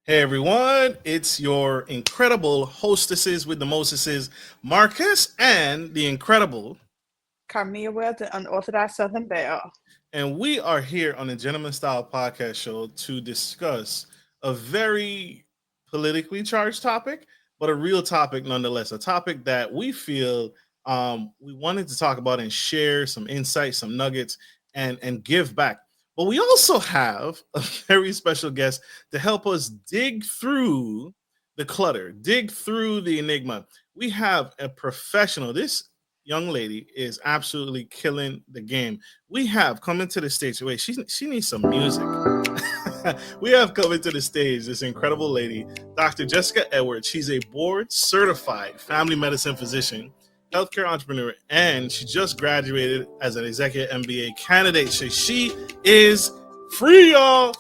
Hey everyone, it's your incredible hostesses with the Moseses, Marcus and the incredible. Karmea with the unorthodox Southern Belle. And we are here on the Gentleman Style Podcast Show to discuss a very politically charged topic, but a real topic nonetheless. A topic that we feel we wanted to talk about and share some insights, some nuggets, and give back. But we also have a very special guest to help us dig through the clutter, dig through the enigma. We have a professional. This young lady is absolutely killing the game. We have coming to the stage. Wait, she needs some music. We have coming to the stage this incredible lady, Dr. Jessica Edwards. She's a board certified family medicine physician, healthcare entrepreneur, and she just graduated as an executive MBA candidate. So she is free, y'all.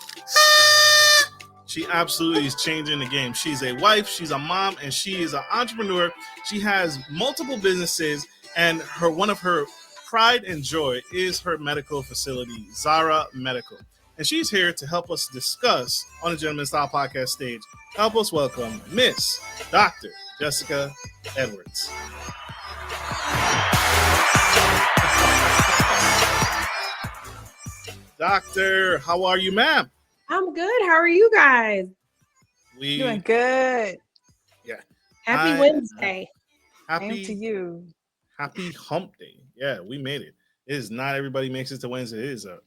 She absolutely is changing the game. She's a wife, she's a mom, and she is an entrepreneur. She has multiple businesses, and one of her pride and joy is her medical facility, Zara Medical. And she's here to help us discuss on the Gentleman Style Podcast stage. Help us welcome Miss Dr. Jessica Edwards. Doctor, how are you, ma'am? I'm good. How are you guys? We Doing good. Yeah. Happy Wednesday. Same to you. Happy hump day. Yeah, we made it. It is not everybody makes it to Wednesday. It is a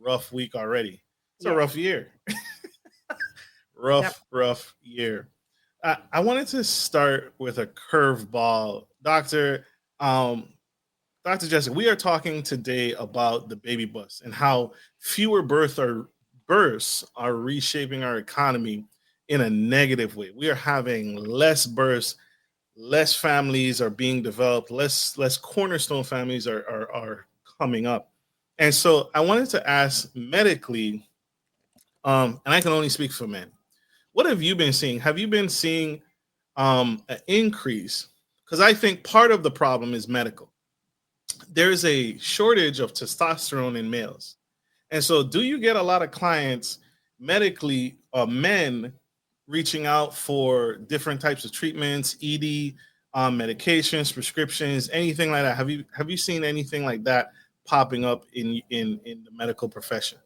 rough week already. It's a rough year. rough year. I wanted to start with a curveball. Dr. Jessica, we are talking today about the baby bust and how fewer births are reshaping our economy in a negative way. We are having less births, less families are being developed, less cornerstone families are coming up. And so I wanted to ask medically, and I can only speak for men. What have you been seeing? Have you been seeing an increase? Because I think part of the problem is medical. There's a shortage of testosterone in males. And so do you get a lot of clients medically, men reaching out for different types of treatments, ED, medications, prescriptions, anything like that? Have you seen anything like that popping up in the medical profession?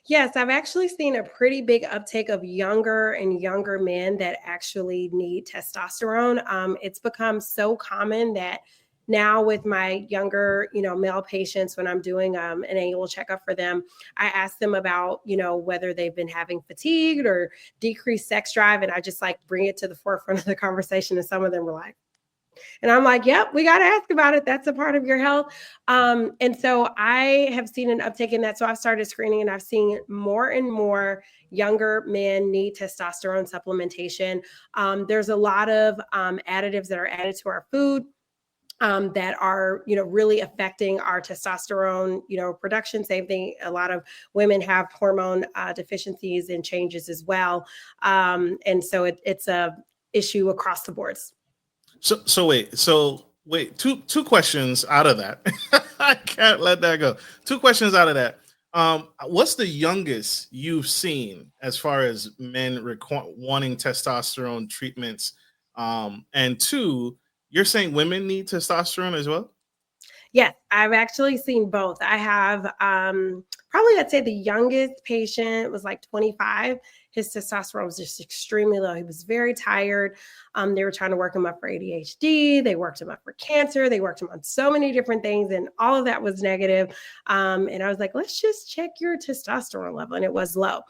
Yes, I've actually seen a pretty big uptake of younger and younger men that actually need testosterone. It's become so common that now with my younger, male patients, when I'm doing an annual checkup for them, I ask them about, whether they've been having fatigue or decreased sex drive. And I just like bring it to the forefront of the conversation. And some of them were like, and I'm like, yep, we got to ask about it. That's a part of your health. And so I have seen an uptick in that. So I've started screening and I've seen more and more younger men need testosterone supplementation. There's a lot of additives that are added to our food. That are, really affecting our testosterone, production. Same thing. A lot of women have hormone deficiencies and changes as well. And so it's a issue across the boards. So wait. Two questions out of that. I can't let that go. Two questions out of that. What's the youngest you've seen as far as men wanting testosterone treatments? And two, you're saying women need testosterone as well? Yes, I've actually seen both. I have probably, I'd say the youngest patient was like 25. His testosterone was just extremely low. He was very tired. They were trying to work him up for ADHD. They worked him up for cancer. They worked him on so many different things, and all of that was negative. And I was like, let's just check your testosterone level. And it was low.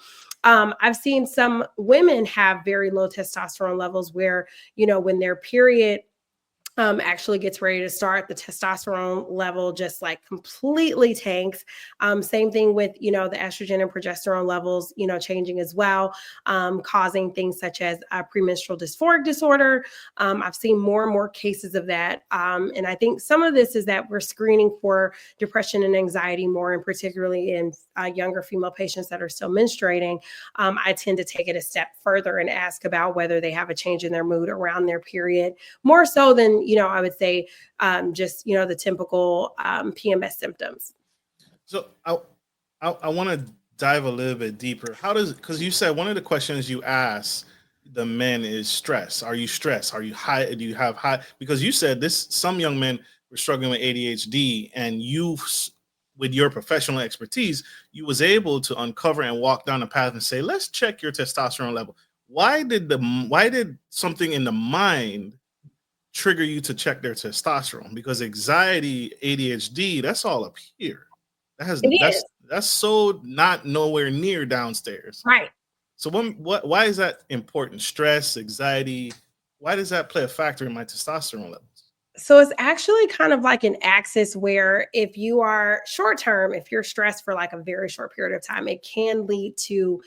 I've seen some women have very low testosterone levels where, when their period actually gets ready to start, the testosterone level just like completely tanks. Same thing with, the estrogen and progesterone levels, changing as well, causing things such as premenstrual dysphoric disorder. I've seen more and more cases of that. And I think some of this is that we're screening for depression and anxiety more, and particularly in younger female patients that are still menstruating. I tend to take it a step further and ask about whether they have a change in their mood around their period, more so than, I would say just, the typical PMS symptoms. So I want to dive a little bit deeper. Because you said one of the questions you asked the men is stress. Are you stressed? Are you high? Do you have high? Because you said some young men were struggling with ADHD, and with your professional expertise, you was able to uncover and walk down the path and say, let's check your testosterone level. Why did something in the mind trigger you to check their testosterone? Because anxiety, ADHD, that's all up here. It is. That's so not nowhere near downstairs. Right. So why is that important? Stress, anxiety, why does that play a factor in my testosterone levels? So it's actually kind of like an axis where if you are short term, if you're stressed for like a very short period of time, it can lead to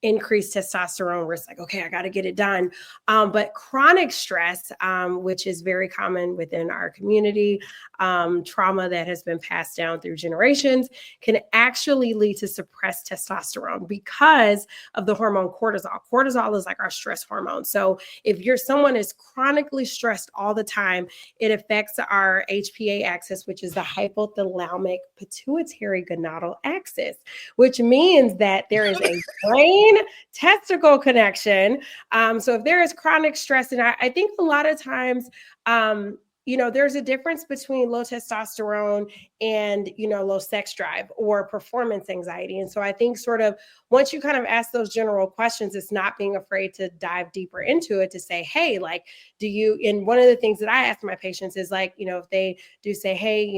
increased testosterone risk. Like, okay, I got to get it done. But chronic stress, which is very common within our community, trauma that has been passed down through generations, can actually lead to suppressed testosterone because of the hormone cortisol. Cortisol is like our stress hormone. So if someone is chronically stressed all the time, it affects our HPA axis, which is the hypothalamic pituitary gonadal axis, which means that there is a brain testicle connection. So if there is chronic stress, and I think a lot of times, there's a difference between low testosterone and, low sex drive or performance anxiety. And so I think sort of once you kind of ask those general questions, it's not being afraid to dive deeper into it to say, hey, like, and one of the things that I ask my patients is like, if they do say, hey,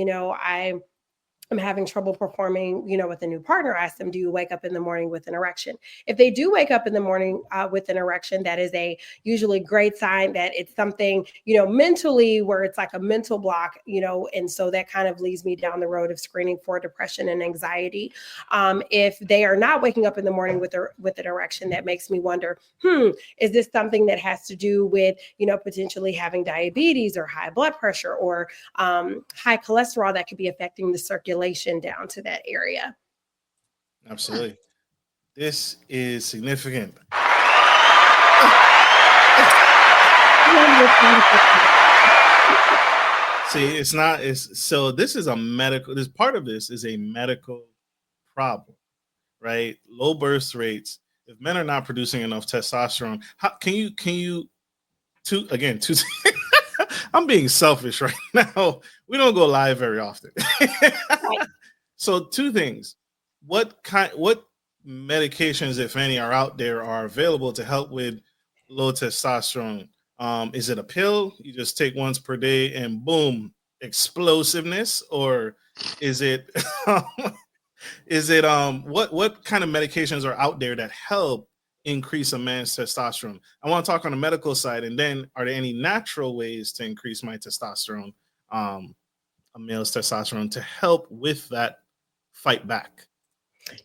I'm having trouble performing, with a new partner, I ask them, do you wake up in the morning with an erection? If they do wake up in the morning with an erection, that is a usually great sign that it's something, mentally where it's like a mental block, and so that kind of leads me down the road of screening for depression and anxiety. If they are not waking up in the morning with an erection, that makes me wonder, is this something that has to do with, potentially having diabetes or high blood pressure or high cholesterol that could be affecting the circulation down to that area? Absolutely. This is significant. See, this part of this is a medical problem, right? Low birth rates. If men are not producing enough testosterone, how can you I'm being selfish right now. We don't go live very often. Right. So two things. What medications, if any, are out there are available to help with low testosterone? Is it a pill? You just take once per day and boom, explosiveness? Or is it what kind of medications are out there that help increase a man's testosterone? I want to talk on the medical side, and then are there any natural ways to increase my testosterone, a male's testosterone, to help with that fight back?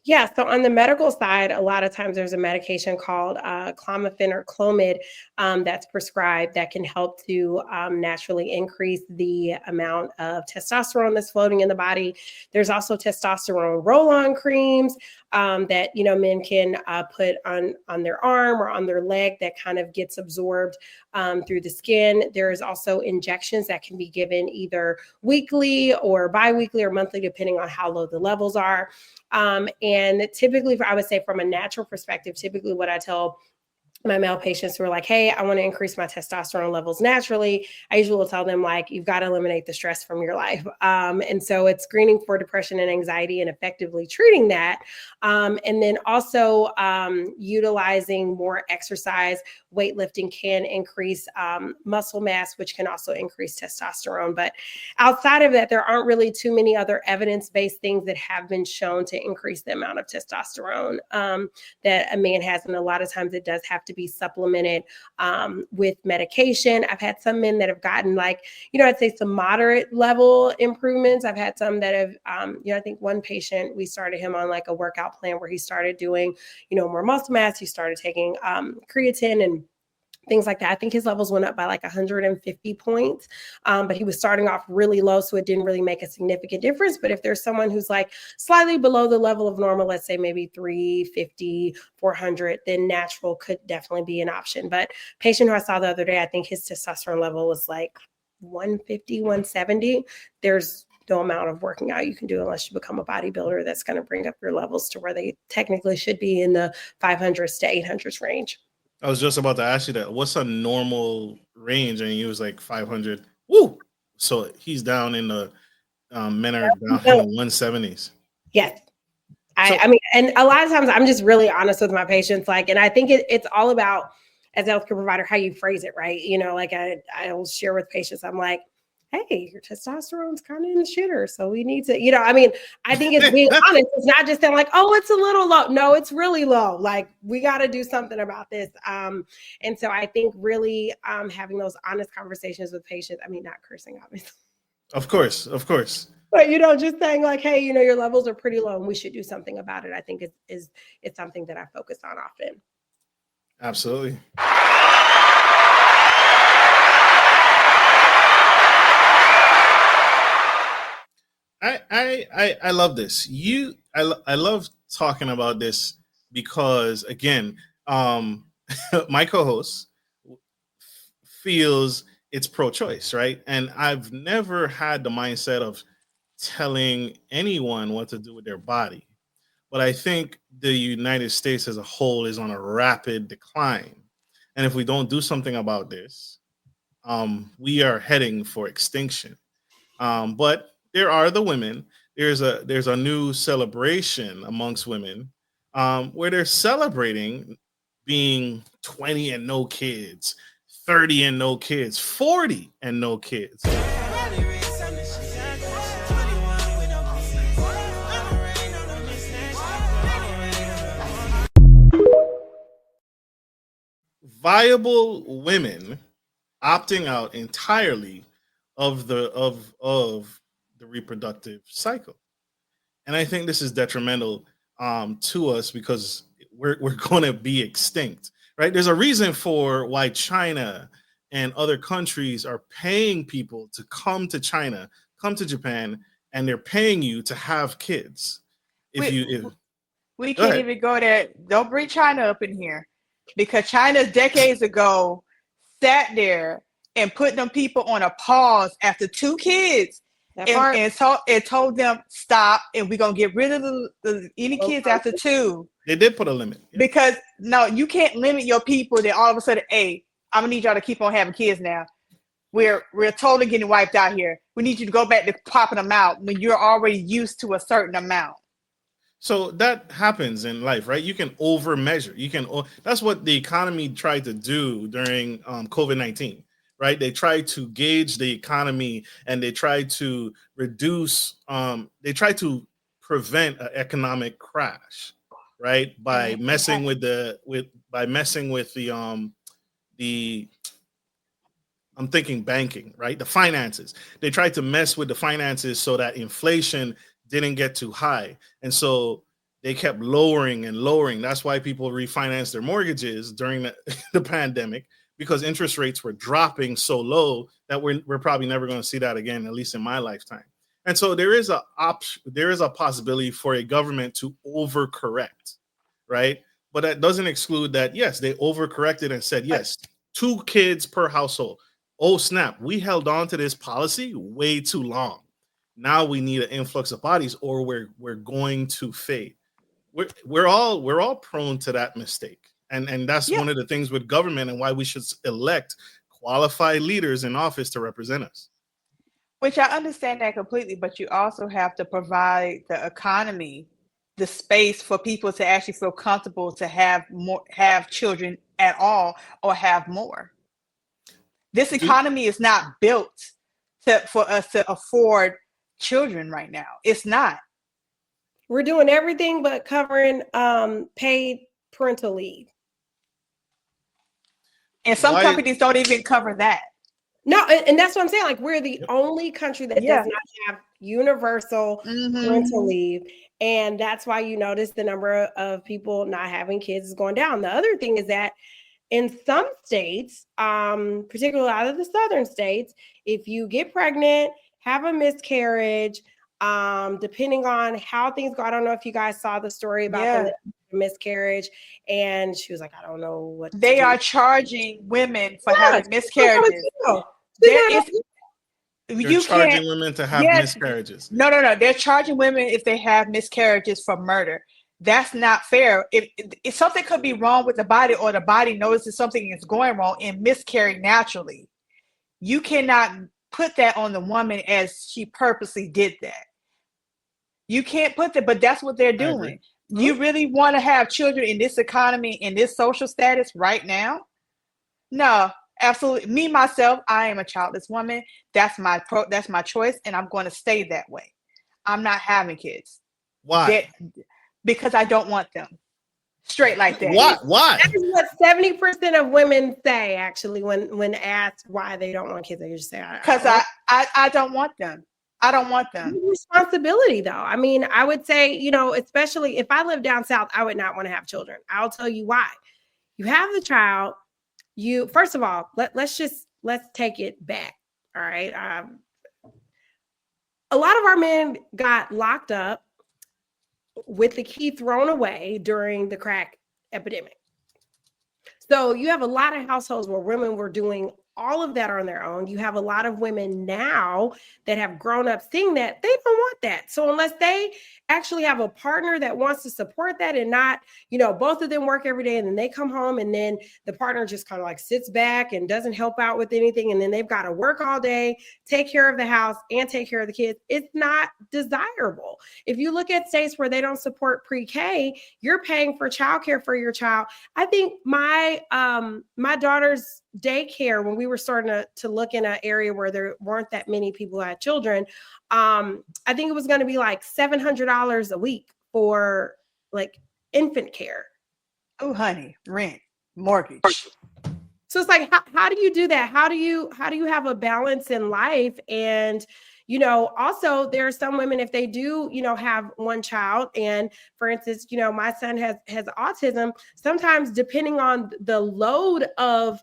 Yeah, so on the medical side, a lot of times there's a medication called clomiphene or Clomid that's prescribed that can help to naturally increase the amount of testosterone that's floating in the body. There's also testosterone roll-on creams that men can put on their arm or on their leg that kind of gets absorbed through the skin. There is also injections that can be given either weekly or biweekly or monthly, depending on how low the levels are. And typically, I would say from a natural perspective, typically what I tell my male patients who are like, hey, I want to increase my testosterone levels naturally, I usually will tell them, like, you've got to eliminate the stress from your life. And so it's screening for depression and anxiety and effectively treating that. And then also utilizing more exercise. Weightlifting can increase muscle mass, which can also increase testosterone. But outside of that, there aren't really too many other evidence-based things that have been shown to increase the amount of testosterone that a man has. And a lot of times it does have to be supplemented with medication. I've had some men that have gotten I'd say some moderate level improvements. I've had some that have, I think one patient, we started him on like a workout plan where he started doing, more muscle mass. He started taking creatine and things like that. I think his levels went up by like 150 points, but he was starting off really low, so it didn't really make a significant difference. But if there's someone who's like slightly below the level of normal, let's say maybe 350, 400, then natural could definitely be an option. But patient who I saw the other day, I think his testosterone level was like 150, 170. There's no amount of working out you can do unless you become a bodybuilder that's going to bring up your levels to where they technically should be in the 500s to 800s range. I was just about to ask you that. What's a normal range? And he was like 500. Woo! So he's down in the men are down in the 170s. Yes. I mean, and a lot of times I'm just really honest with my patients. Like, and I think it's all about, as a healthcare provider, how you phrase it, right? You know, like I'll share with patients, I'm like, hey, your testosterone's kind of in the shitter. So we need to, you know, I mean, I think it's being honest. It's not just saying like, oh, it's a little low. No, it's really low. Like we got to do something about this. And so I think really having those honest conversations with patients, I mean, not cursing, obviously. Of course. But, you know, just saying like, hey, you know, your levels are pretty low and we should do something about it. I think it's something that I focus on often. Absolutely. I love this. I love talking about this because again, my co-host feels it's pro-choice, right? And I've never had the mindset of telling anyone what to do with their body. But I think the United States as a whole is on a rapid decline. And if we don't do something about this, we are heading for extinction. But there are the women. There's a new celebration amongst women where they're celebrating being 20 and no kids, 30 and no kids, 40 and no kids. Viable women opting out entirely of the reproductive cycle, and I think this is detrimental to us because we're going to be extinct, right? There's a reason for why China and other countries are paying people to come to China, come to Japan, and they're paying you to have kids. We can't even go there. Don't bring China up in here, because China decades ago sat there and put them people on a pause after 2 kids and told them stop, and we're gonna get rid of any kids after 2. They did put a limit. Yeah. Because no, you can't limit your people. Then all of a sudden, hey, I'm gonna need y'all to keep on having kids now. We're totally getting wiped out here. We need you to go back to popping them out when you're already used to a certain amount. So that happens in life, right? You can over measure. That's what the economy tried to do during COVID-19, right? They tried to gauge the economy and they tried to reduce, they tried to prevent an economic crash, right? By messing with I'm thinking banking, right? The finances. They tried to mess with the finances so that inflation didn't get too high. And so they kept lowering and lowering. That's why people refinanced their mortgages during the pandemic, because interest rates were dropping so low that we're probably never going to see that again, at least in my lifetime. And so there is a possibility for a government to overcorrect, right? But that doesn't exclude that, yes, they overcorrected and said, yes, 2 kids per household. Oh, snap. We held on to this policy way too long. Now we need an influx of bodies or we're going to fade. We're all prone to that mistake. And that's one of the things with government and why we should elect qualified leaders in office to represent us. Which I understand that completely, but you also have to provide the economy, the space for people to actually feel comfortable to have children at all or have more. This economy is not built for us to afford children right now. It's not. We're doing everything but covering paid parental leave. And some companies don't even cover that. No, and that's what I'm saying. Like, we're the only country that does not have universal parental leave. And that's why you notice the number of people not having kids is going down. The other thing is that in some states, particularly out of the southern states, if you get pregnant, have a miscarriage, depending on how things go. I don't know if you guys saw the story about the miscarriage, and she was like, I don't know what they are charging women for having miscarriages. You're charging women to have Yes, miscarriages. no. They're charging women if they have miscarriages for murder. That's not fair. If something could be wrong with the body, or the body notices something is going wrong and miscarry naturally, you cannot put that on the woman as she purposely did that. You can't put that, but that's what they're doing. You really want to have children in this economy, in this social status right now? No, absolutely. Me, myself, I am a childless woman. That's my choice, and I'm going to stay that way. I'm not having kids. Why? Because I don't want them. Straight like that. Why? That is what 70% of women say, actually, when asked why they don't want kids. They just say, because I don't want them. I don't want them. Responsibility, though. I mean, I would say, especially if I live down south, I would not want to have children. I'll tell you why. You have the child. First of all, let's take it back. All right. A lot of our men got locked up with the key thrown away during the crack epidemic. So you have a lot of households where women were doing all of that on their own. You have a lot of women now that have grown up seeing that they don't want that. So unless they actually have a partner that wants to support that, and not, both of them work every day and then they come home and then the partner just kind of like sits back and doesn't help out with anything. And then they've got to work all day, take care of the house and take care of the kids. It's not desirable. If you look at states where they don't support pre-K, you're paying for childcare for your child. I think my daughter's daycare, when we were starting to look in an area where there weren't that many people who had children, I think it was going to be like $700 a week for like infant care. Oh, honey, rent, mortgage. So it's like, how do you do that? How do you have a balance in life? And also there are some women, if they do, have one child, and for instance, my son has autism, sometimes depending on the load of,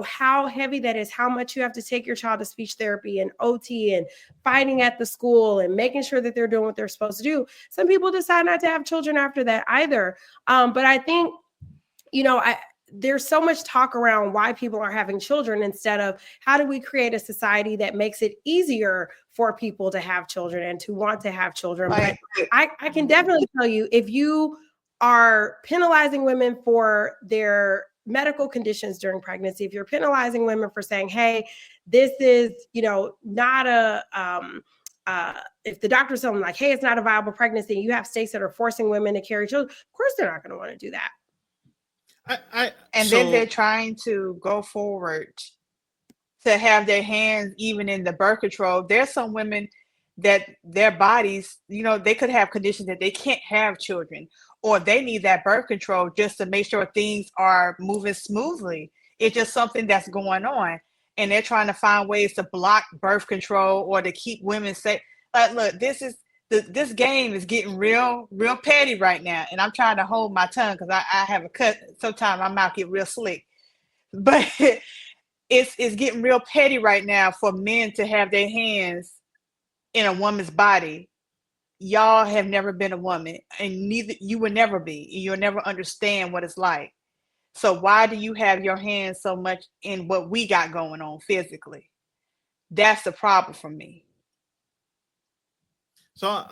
how heavy that is, how much you have to take your child to speech therapy and OT and fighting at the school and making sure that they're doing what they're supposed to do. Some people decide not to have children after that either. But I think, there's so much talk around why people are having children instead of how do we create a society that makes it easier for people to have children and to want to have children. But I can definitely tell you, if you are penalizing women for their medical conditions during pregnancy, if you're penalizing women for saying, hey, this is, not if the doctor's telling them like, hey, it's not a viable pregnancy, and you have states that are forcing women to carry children, of course they're not going to want to do that. Then they're trying to go forward to have their hands even in the birth control. There's some women that their bodies, they could have conditions that they can't have children, or they need that birth control just to make sure things are moving smoothly. It's just something that's going on, and they're trying to find ways to block birth control or to keep women safe. Like, look, this game is getting real petty right now, and I'm trying to hold my tongue because I have a cut. Sometimes my mouth get real slick, but it's getting real petty right now for men to have their hands in a woman's body. Y'all have never been a woman, and neither you will never be. You'll never understand what it's like. So why do you have your hands so much in what we got going on physically? That's the problem for me. So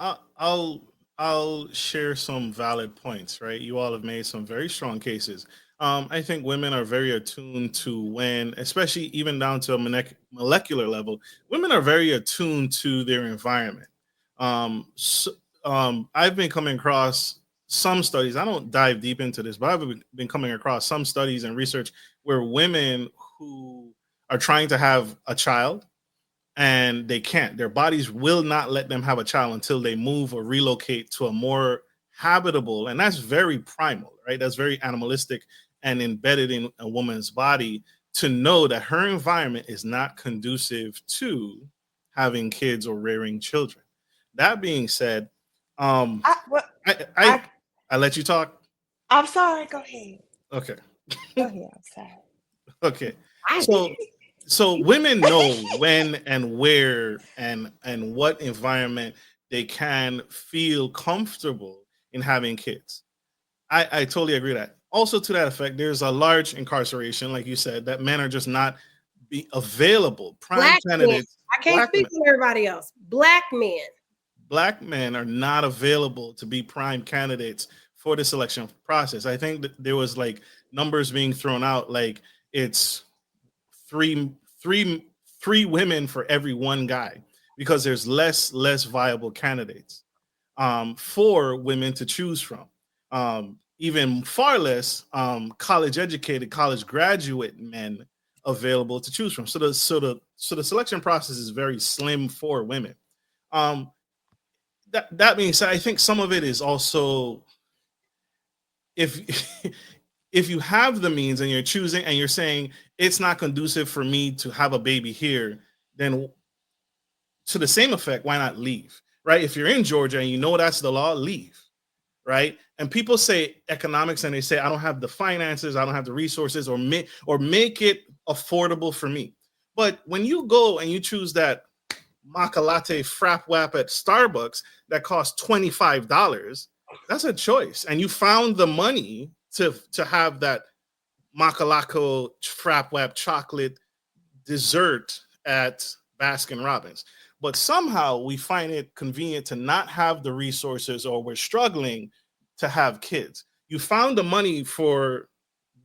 I'll share some valid points, right? You all have made some very strong cases. I think women are very attuned to when, especially even down to a molecular level, women are very attuned to their environment. I've been coming across some studies. I don't dive deep into this, but I've been coming across some studies and research where women who are trying to have a child, and they can't. Their bodies will not let them have a child until they move or relocate to a more habitable, and that's very primal, right? That's very animalistic and embedded in a woman's body to know that her environment is not conducive to having kids or rearing children. That being said, I let you talk. I'm sorry. Go ahead. Okay. Go ahead. I'm sorry. Okay. So women know when and where and what environment they can feel comfortable in having kids. I totally agree with that. Also, to that effect, there's a large incarceration, like you said, that men are just not be available. Prime candidates. I can't speak for everybody else. Black men are not available to be prime candidates for the selection process. I think that there was like numbers being thrown out, like it's three women for every one guy, because there's less viable candidates for women to choose from. Even far less college educated, college graduate men available to choose from. So the selection process is very slim for women. That being said, I think some of it is also, if if you have the means and you're choosing and you're saying it's not conducive for me to have a baby here, then to the same effect, why not leave? Right? If you're in Georgia and you know that's the law, leave. Right? And people say economics and they say I don't have the finances, I don't have the resources, or make it affordable for me. But when you go and you choose that maca latte frap wrap at Starbucks that costs $25, that's a choice, and you found the money to have that maca latte frap wrap chocolate dessert at Baskin Robbins. But somehow we find it convenient to not have the resources, or we're struggling to have kids. You found the money for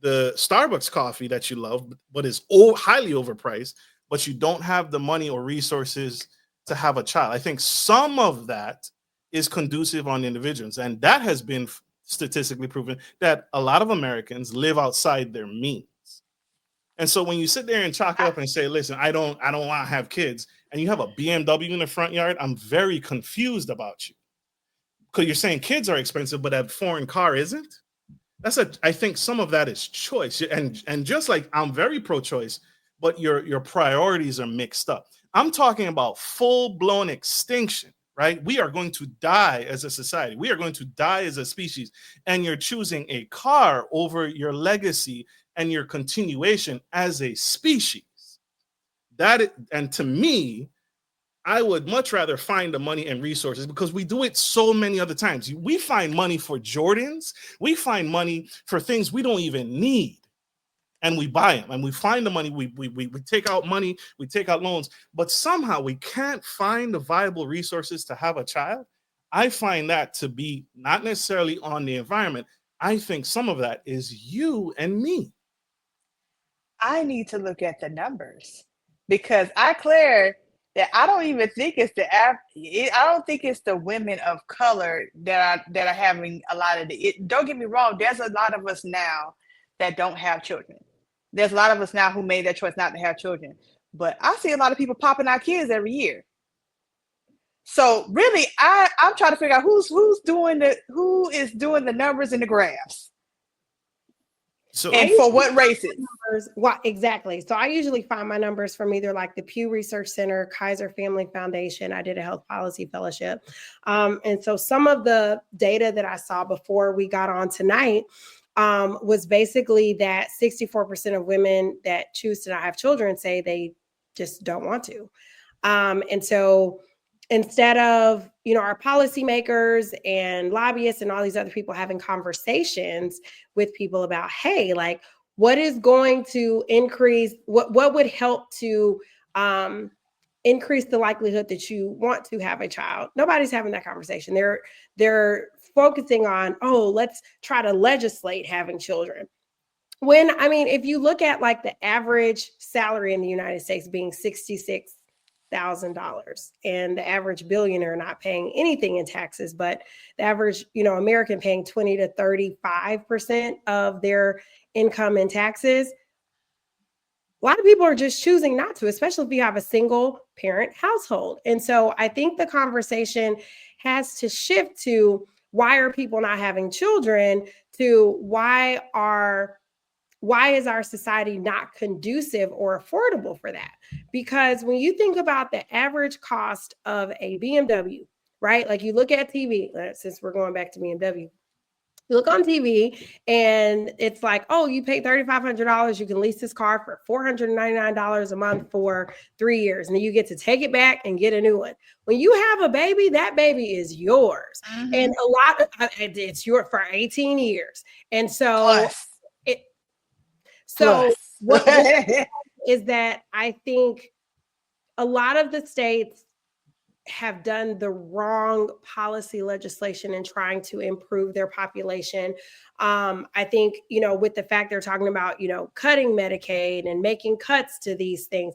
the Starbucks coffee that you love, but is highly overpriced, but you don't have the money or resources to have a child. I think some of that is conducive on individuals, and that has been statistically proven that a lot of Americans live outside their means. And so when you sit there and chalk it up and say, listen, I don't want to have kids, and you have a BMW in the front yard, I'm very confused about you. Because you're saying kids are expensive, but a foreign car isn't. I think some of that is choice. And just like I'm very pro-choice, but your priorities are mixed up. I'm talking about full-blown extinction, right? We are going to die as a society. We are going to die as a species. And you're choosing a car over your legacy and your continuation as a species. And to me, I would much rather find the money and resources, because we do it so many other times. We find money for Jordans. We find money for things we don't even need. And we buy them, and we find the money. We take out money, we take out loans, but somehow we can't find the viable resources to have a child. I find that to be not necessarily on the environment. I think some of that is you and me. I need to look at the numbers, because I declare that I don't even think it's I don't think it's the women of color that are having a lot of it. Don't get me wrong. There's a lot of us now that don't have children. There's a lot of us now who made that choice not to have children. But I see a lot of people popping out kids every year. So really, I'm trying to figure out who is doing the numbers and the graphs. So, and for what races? What exactly? So I usually find my numbers from either like the Pew Research Center, Kaiser Family Foundation. I did a health policy fellowship. And so some of the data that I saw before we got on tonight was basically that 64% of women that choose to not have children say they just don't want to. And so instead of, our policymakers and lobbyists and all these other people having conversations with people about, hey, like, what is going to increase, what would help to increase the likelihood that you want to have a child? Nobody's having that conversation. They're focusing on, let's try to legislate having children. If you look at like the average salary in the United States being $66,000 and the average billionaire not paying anything in taxes, but the average, American paying 20 to 35% of their income in taxes, a lot of people are just choosing not to, especially if you have a single parent household. And so I think the conversation has to shift to, why are people not having children, to why is our society not conducive or affordable for that? Because when you think about the average cost of a BMW, right? Like you look at TV, since we're going back to BMW, you look on TV and it's like, you pay $3,500. You can lease this car for $499 a month for 3 years. And then you get to take it back and get a new one. When you have a baby, that baby is yours. Mm-hmm. And it's yours for 18 years. And so what is that? I think a lot of the states have done the wrong policy legislation in trying to improve their population. I think, with the fact they're talking about, cutting Medicaid and making cuts to these things,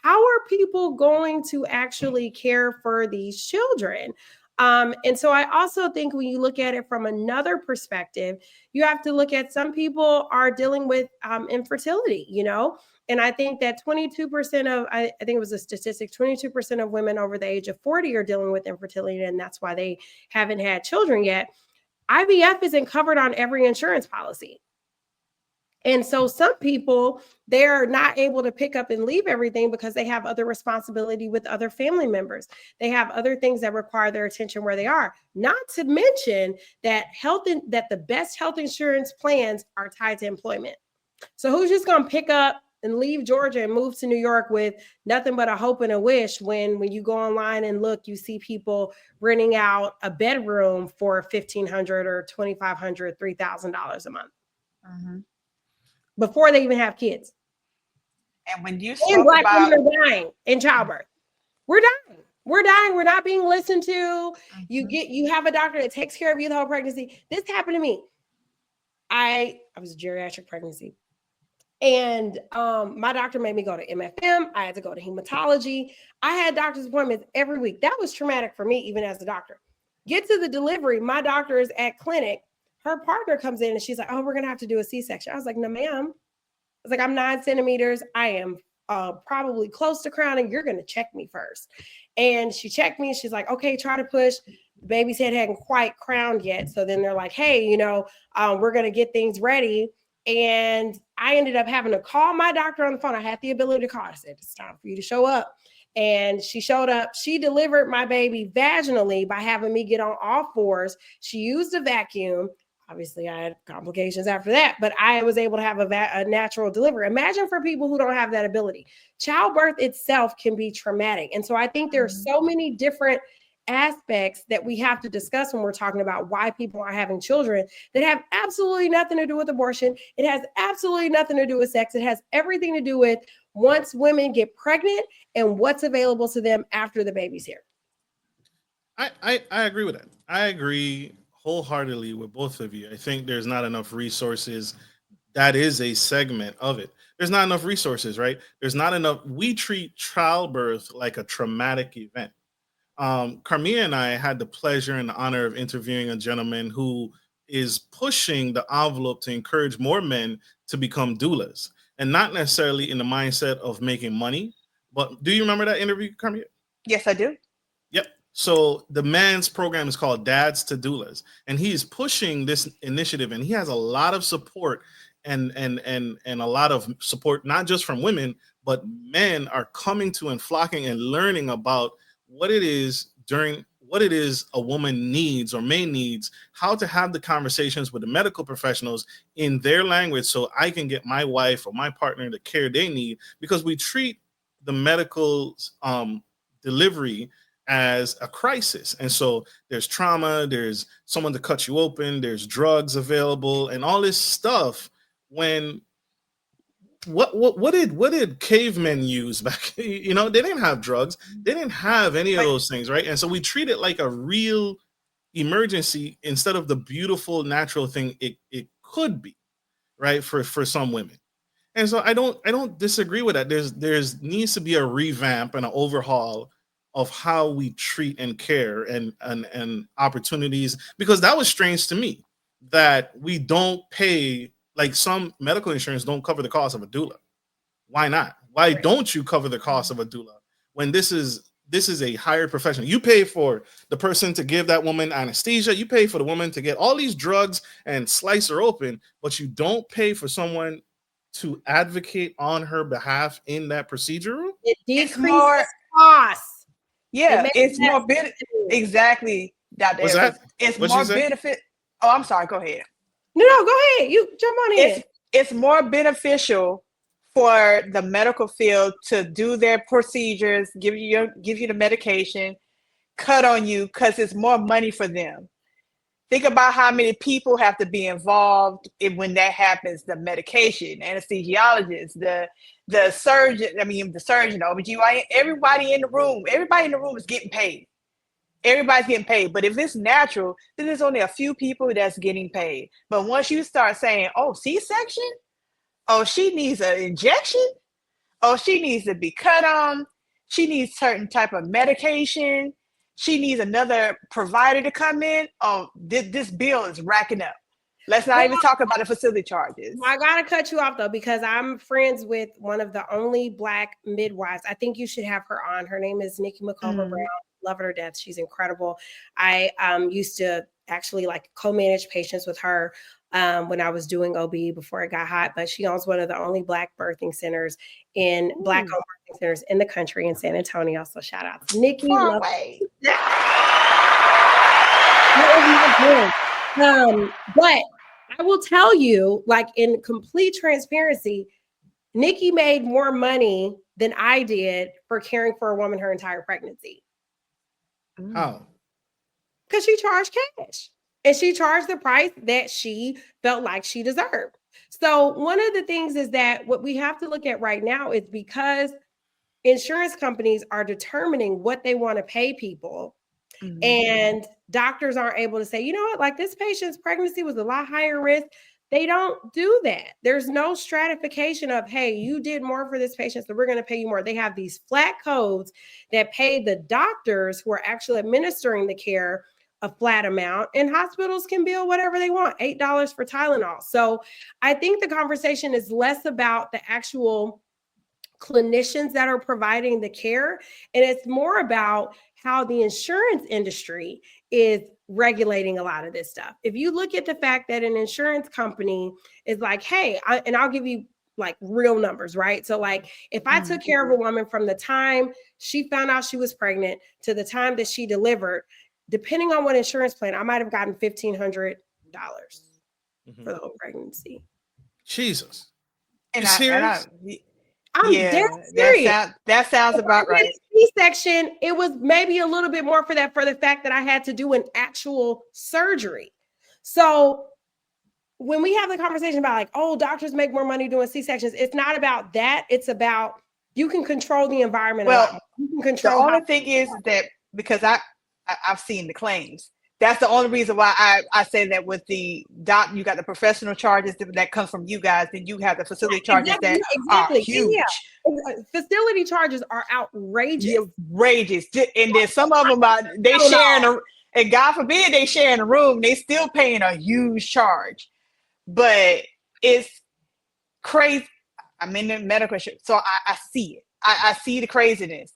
how are people going to actually care for these children? And so I also think when you look at it from another perspective, you have to look at some people are dealing with infertility, and I think that 22% of, I think it was a statistic, 22% of women over the age of 40 are dealing with infertility, and that's why they haven't had children yet. IVF isn't covered on every insurance policy. And so some people, they're not able to pick up and leave everything because they have other responsibility with other family members. They have other things that require their attention where they are. Not to mention that that the best health insurance plans are tied to employment. So who's just going to pick up and leave Georgia and move to New York with nothing but a hope and a wish when you go online and look, you see people renting out a bedroom for $1,500 or $2,500, $3,000 a month before they even have kids. And when you spoke Black women are dying in childbirth, we're dying. We're dying. We're not being listened to. You have a doctor that takes care of you the whole pregnancy. This happened to me. I was a geriatric pregnancy. And my doctor made me go to MFM. I had to go to hematology. I had doctor's appointments every week. That was traumatic for me, even as a doctor. Get to the delivery. My doctor is at clinic. Her partner comes in and she's like, oh, we're going to have to do a C-section. I was like, no, ma'am. I was like, I'm 9 centimeters. I am probably close to crowning. You're going to check me first. And she checked me. She's like, okay, try to push. The baby's head hadn't quite crowned yet. So then they're like, hey, we're going to get things ready. And I ended up having to call my doctor on the phone. I had the ability to call. I said, it's time for you to show up. And she showed up. She delivered my baby vaginally by having me get on all fours. She used a vacuum. Obviously, I had complications after that, but I was able to have a natural delivery. Imagine for people who don't have that ability. Childbirth itself can be traumatic. And so I think there are so many different aspects that we have to discuss when we're talking about why people are having children that have absolutely nothing to do with abortion. It has absolutely nothing to do with sex. It has everything to do with once women get pregnant and what's available to them after the baby's here. I agree with that. I agree wholeheartedly with both of you. I think there's not enough resources. That is a segment of it. There's not enough resources, right? There's not enough. We treat childbirth like a traumatic event. Karmea and I had the pleasure and the honor of interviewing a gentleman who is pushing the envelope to encourage more men to become doulas, and not necessarily in the mindset of making money. But do you remember that interview, Karmea? Yes, I do. Yep. So the man's program is called Dads to Doulas, and he's pushing this initiative, and he has a lot of support and a lot of support, not just from women, but men are coming to and flocking and learning about what it is a woman needs or may needs, how to have the conversations with the medical professionals in their language so I can get my wife or my partner the care they need, because we treat the medical delivery as a crisis. And so there's trauma, there's someone to cut you open, there's drugs available and all this stuff. When what did cavemen use back? They didn't have drugs. They didn't have any of those things, right? And so we treat it like a real emergency instead of the beautiful natural thing it could be, right? For some women. And so I don't disagree with that. There's needs to be a revamp and an overhaul of how we treat and care and opportunities, because that was strange to me that we don't pay. Like, some medical insurance don't cover the cost of a doula. Why not? Why don't you cover the cost of a doula when this is a hired profession? You pay for the person to give that woman anesthesia. You pay for the woman to get all these drugs and slice her open, but you don't pay for someone to advocate on her behalf in that procedure room. It decreases costs. Yeah, it's more benefit. Exactly, Dr. What's that? It's more benefit. Oh, I'm sorry. Go ahead. No, go ahead. You jump on in. It's more beneficial for the medical field to do their procedures, give you the medication, cut on you, because it's more money for them. Think about how many people have to be involved when that happens. The medication, anesthesiologist, the surgeon. The surgeon, OBGYN. Everybody in the room is getting paid. Everybody's getting paid. But if it's natural, then there's only a few people that's getting paid. But once you start saying, "Oh, C-section," "Oh, she needs an injection," "Oh, she needs to be cut on," "She needs certain type of medication," "She needs another provider to come in," "Oh, this bill is racking up." Let's not even talk about the facility charges. I gotta cut you off though, because I'm friends with one of the only Black midwives. I think you should have her on. Her name is Nikki McCulver Brown. Love her to death. She's incredible. I used to actually like co-manage patients with her when I was doing OB before it got hot. But she owns one of the only Black birthing centers Black-owned birthing centers in the country in San Antonio. So shout out to Nikki. Far away. But I will tell you, like in complete transparency, Nikki made more money than I did for caring for a woman her entire pregnancy. How? Because she charged cash. And she charged the price that she felt like she deserved. So one of the things is that what we have to look at right now is because insurance companies are determining what they want to pay people. And doctors aren't able to say, you know what, like this patient's pregnancy was a lot higher risk. They don't do that. There's no stratification of, hey, you did more for this patient, so we're going to pay you more. They have these flat codes that pay the doctors who are actually administering the care a flat amount, and hospitals can bill whatever they want, $8 for Tylenol. So I think the conversation is less about the actual clinicians that are providing the care, and it's more about how the insurance industry is regulating a lot of this stuff. If you look at the fact that an insurance company is like, hey, I'll give you like real numbers, right? So like if I took care of a woman from the time she found out she was pregnant to the time that she delivered, depending on what insurance plan, I might have gotten $1,500 for the whole pregnancy. Jesus. And You serious? I'm dead serious. That sounds about right. C-section, it was maybe a little bit more for the fact that I had to do an actual surgery. So when we have the conversation about like, oh, doctors make more money doing C-sections, it's not about that. It's about you can control the environment. Well, you can control. The only thing is that because I've seen the claims. That's the only reason why I say that with the doc, you got the professional charges that come from you guys, then you have the facility charges that are huge. Yeah. Facility charges are outrageous. Outrageous. And then some of them they sharing and God forbid they share in a room, they still paying a huge charge. But it's crazy. I'm in the medical, so I see it. I see the craziness.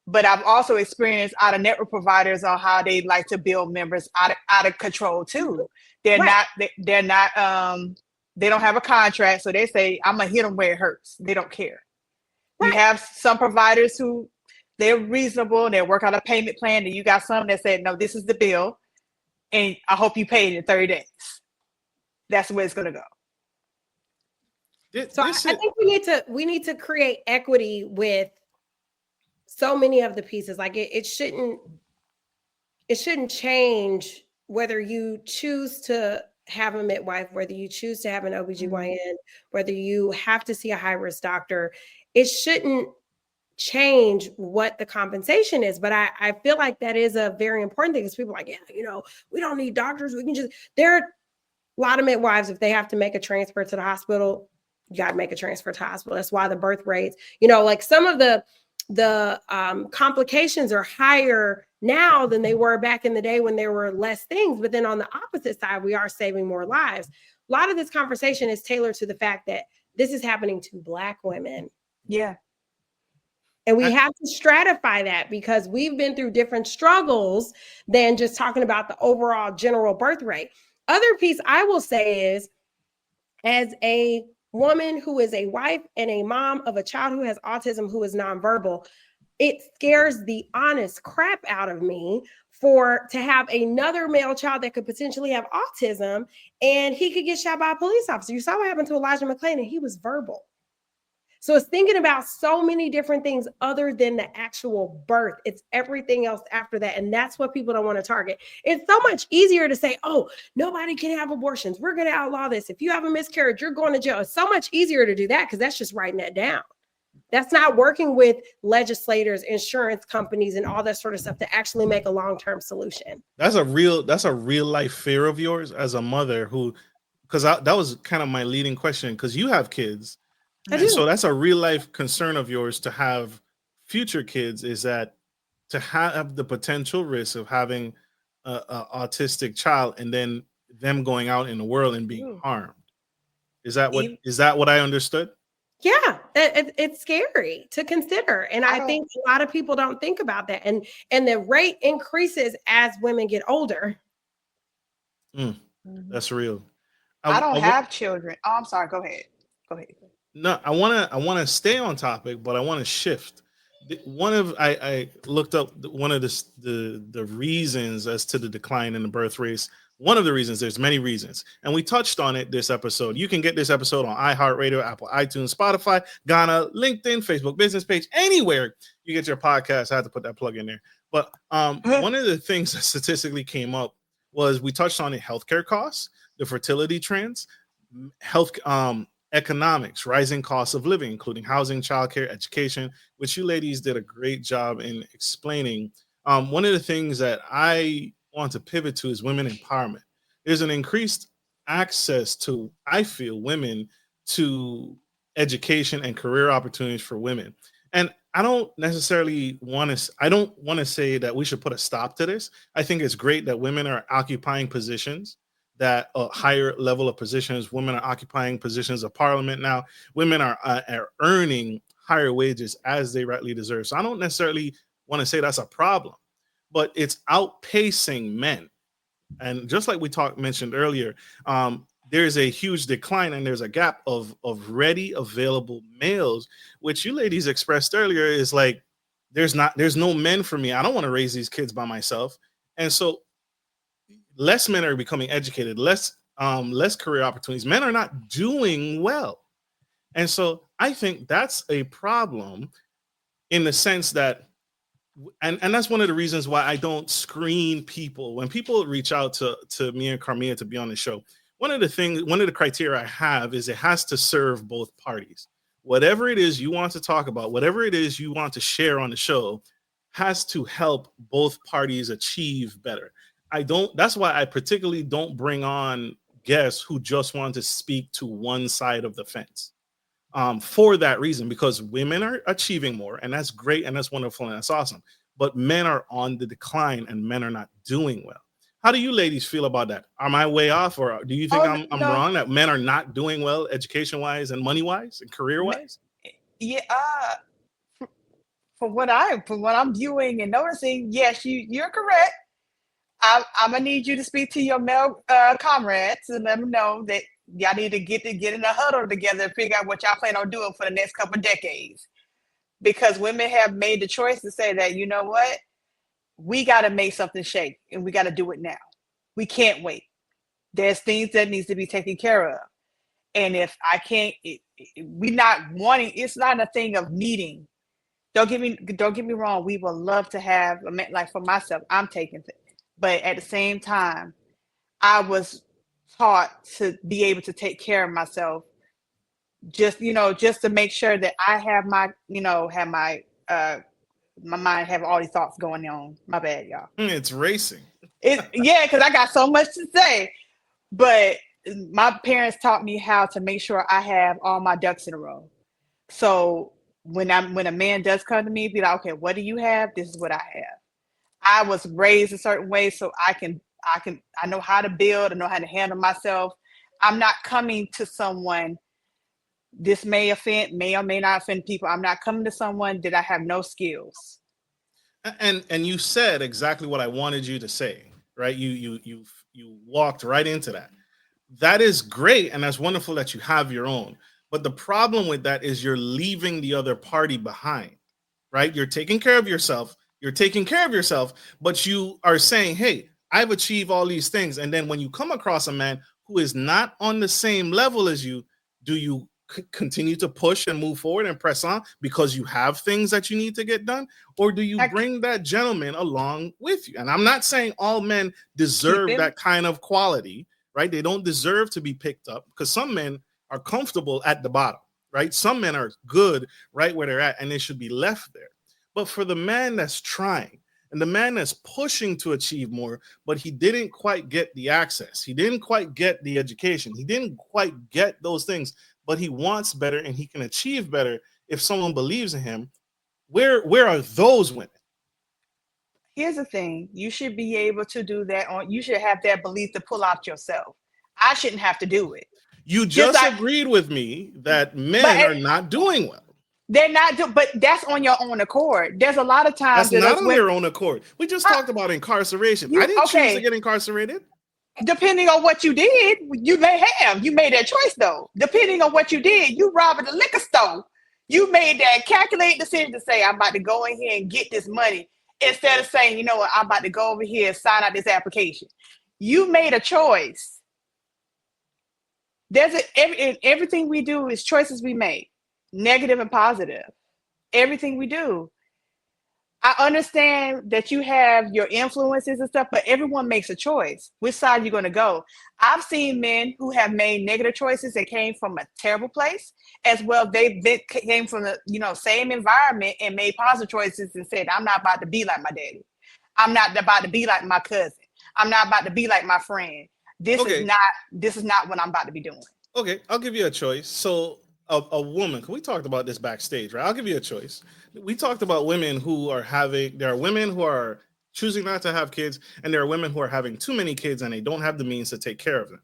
But I've also experienced out of network providers on how they like to build members out of control too. They're not, they don't have a contract. So they say, I'm gonna hit them where it hurts. They don't care. You have some providers who they're reasonable and they work out a payment plan. And you got some that said, no, this is the bill. And I hope you pay it in 30 days. That's the way it's gonna go. So I think we need to create equity with so many of the pieces. Like it shouldn't change whether you choose to have a midwife, whether you choose to have an OBGYN, whether you have to see a high-risk doctor. It shouldn't change what the compensation is. But I feel like that is a very important thing because people are like, yeah, we don't need doctors. We can just, there are a lot of midwives, if they have to make a transfer to the hospital, you got to make a transfer to the hospital. That's why the birth rates, like some of the complications are higher now than they were back in the day when there were less things. But then on the opposite side, we are saving more lives. A lot of this conversation is tailored to the fact that this is happening to Black women. Yeah. And we have to stratify that because we've been through different struggles than just talking about the overall general birth rate. Other piece I will say is, as a woman who is a wife and a mom of a child who has autism, who is nonverbal, it scares the honest crap out of me to have another male child that could potentially have autism and he could get shot by a police officer. You saw what happened to Elijah McClain and he was verbal. So it's thinking about so many different things other than the actual birth. It's everything else after that. And that's what people don't want to target. It's so much easier to say, oh, nobody can have abortions. We're going to outlaw this. If you have a miscarriage, you're going to jail. It's so much easier to do that because that's just writing that down. That's not working with legislators, insurance companies, and all that sort of stuff to actually make a long-term solution. That's a real life fear of yours as a mother who, because that was kind of my leading question, because you have kids. I do. And so that's a real life concern of yours to have future kids, is that to have the potential risk of having a autistic child and then them going out in the world and being harmed. Is that what I understood? Yeah, it's scary to consider. And I think a lot of people don't think about that. And the rate increases as women get older. That's real. I don't have children. Oh, I'm sorry. Go ahead. No, I want to stay on topic, but I want to shift. I looked up one of the reasons as to the decline in the birth rates. One of the reasons, there's many reasons, and we touched on it this episode. You can get this episode on iHeartRadio, Apple iTunes, Spotify, Ghana, LinkedIn, Facebook business page, anywhere you get your podcast. I had to put that plug in there. But one of the things that statistically came up was, we touched on it: healthcare costs, the fertility trends, economics, rising costs of living, including housing, childcare, education, which you ladies did a great job in explaining. One of the things that I want to pivot to is women empowerment. There's an increased access to, I feel, women to education and career opportunities for women. And I don't necessarily want to say that we should put a stop to this. I think it's great that women are occupying positions, that a higher level of positions. Women are occupying positions of parliament now. Women are earning higher wages as they rightly deserve. So I don't necessarily want to say that's a problem, but it's outpacing men. And just like we mentioned earlier, there's a huge decline and there's a gap of ready available males, which you ladies expressed earlier, is like, there's no men for me. I don't want to raise these kids by myself. And so less men are becoming educated, less career opportunities. Men are not doing well. And so I think that's a problem, in the sense that, and that's one of the reasons why I don't screen people. When people reach out to me and Karmea to be on the show, one of the criteria I have is it has to serve both parties. Whatever it is you want to talk about, whatever it is you want to share on the show, has to help both parties achieve better. That's why I particularly don't bring on guests who just want to speak to one side of the fence. For that reason, because women are achieving more, and that's great, and that's wonderful, and that's awesome. But men are on the decline, and men are not doing well. How do you ladies feel about that? Am I way off, or do you think I'm wrong, that men are not doing well education-wise and money-wise and career-wise? Yeah, from what I'm viewing and noticing, yes, you're correct. I'm gonna need you to speak to your male comrades and let them know that y'all need to get in a huddle together and figure out what y'all plan on doing for the next couple of decades. Because women have made the choice to say that, you know what, we got to make something shake, and we got to do it now. We can't wait. There's things that needs to be taken care of, and if I can't, we're not wanting. It's not a thing of needing. Don't get me wrong. We would love to have a man, like for myself. I'm taking things. But at the same time, I was taught to be able to take care of myself, just to make sure that I have my my mind have all these thoughts going on. My bad, y'all. It's racing. Because I got so much to say. But my parents taught me how to make sure I have all my ducks in a row. So when a man does come to me, be like, okay, what do you have? This is what I have. I was raised a certain way, so I know how to build, I know how to handle myself. I'm not coming to someone, this may or may not offend people. I'm not coming to someone that I have no skills. And you said exactly what I wanted you to say, right? You walked right into that. That is great, and that's wonderful that you have your own. But the problem with that is you're leaving the other party behind, right? You're taking care of yourself. But you are saying, hey, I've achieved all these things. And then when you come across a man who is not on the same level as you, do you continue to push and move forward and press on because you have things that you need to get done? Or do you bring that gentleman along with you? And I'm not saying all men deserve that kind of quality, right? They don't deserve to be picked up, because some men are comfortable at the bottom, right? Some men are good right where they're at and they should be left there. But for the man that's trying and the man that's pushing to achieve more, but he didn't quite get the access, he didn't quite get the education, he didn't quite get those things, but he wants better and he can achieve better if someone believes in him, where are those women? Here's the thing. You should be able to do that you should have that belief to pull out yourself. I shouldn't have to do it. You just agreed with me that men are not doing well. They're not but that's on your own accord. There's a lot of times that's not on your own accord. We just talked about incarceration. I didn't choose to get incarcerated. Depending on what you did, you may have. You made that choice though. Depending on what you did, you robbed a liquor store. You made that calculated decision to say, I'm about to go in here and get this money, instead of saying, you know what, I'm about to go over here and sign out this application. You made a choice. Everything we do is choices we make, negative and positive. Everything we do. I understand that you have your influences and stuff, but everyone makes a choice. Which side you're going to go? I've seen men who have made negative choices that came from a terrible place, as well. They came from the same environment and made positive choices and said, "I'm not about to be like my daddy. I'm not about to be like my cousin. I'm not about to be like my friend. This is not what I'm about to be doing." Okay, I'll give you a choice. So a woman, we talked about this backstage, right? I'll give you a choice. We talked about women who are there are women who are choosing not to have kids, and there are women who are having too many kids and they don't have the means to take care of them.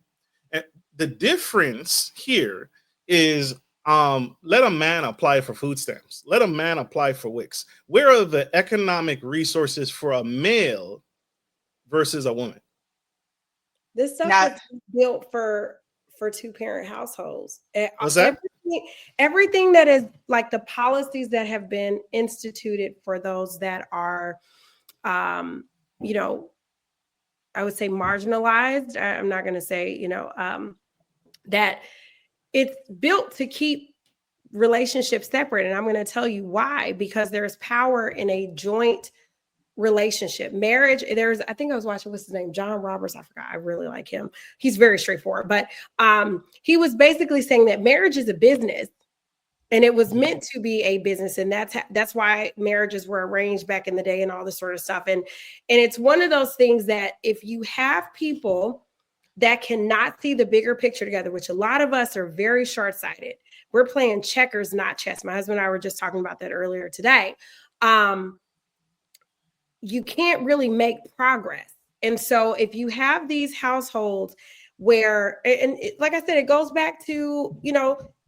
And the difference here is let a man apply for food stamps. Let a man apply for WICs. Where are the economic resources for a male versus a woman? This stuff is built for two-parent households. What's that? Everything that is like the policies that have been instituted for those that are, I would say marginalized. I'm not going to say, that it's built to keep relationships separate. And I'm going to tell you why, because there's power in a joint relationship. Marriage, I think I was watching, what's his name? John Roberts. I forgot. I really like him. He's very straightforward, but he was basically saying that marriage is a business and it was meant to be a business. And that's why marriages were arranged back in the day and all this sort of stuff. And it's one of those things that if you have people that cannot see the bigger picture together, which a lot of us are very short-sighted, we're playing checkers, not chess. My husband and I were just talking about that earlier today. You can't really make progress. And so if you have these households where, like I said, it goes back to,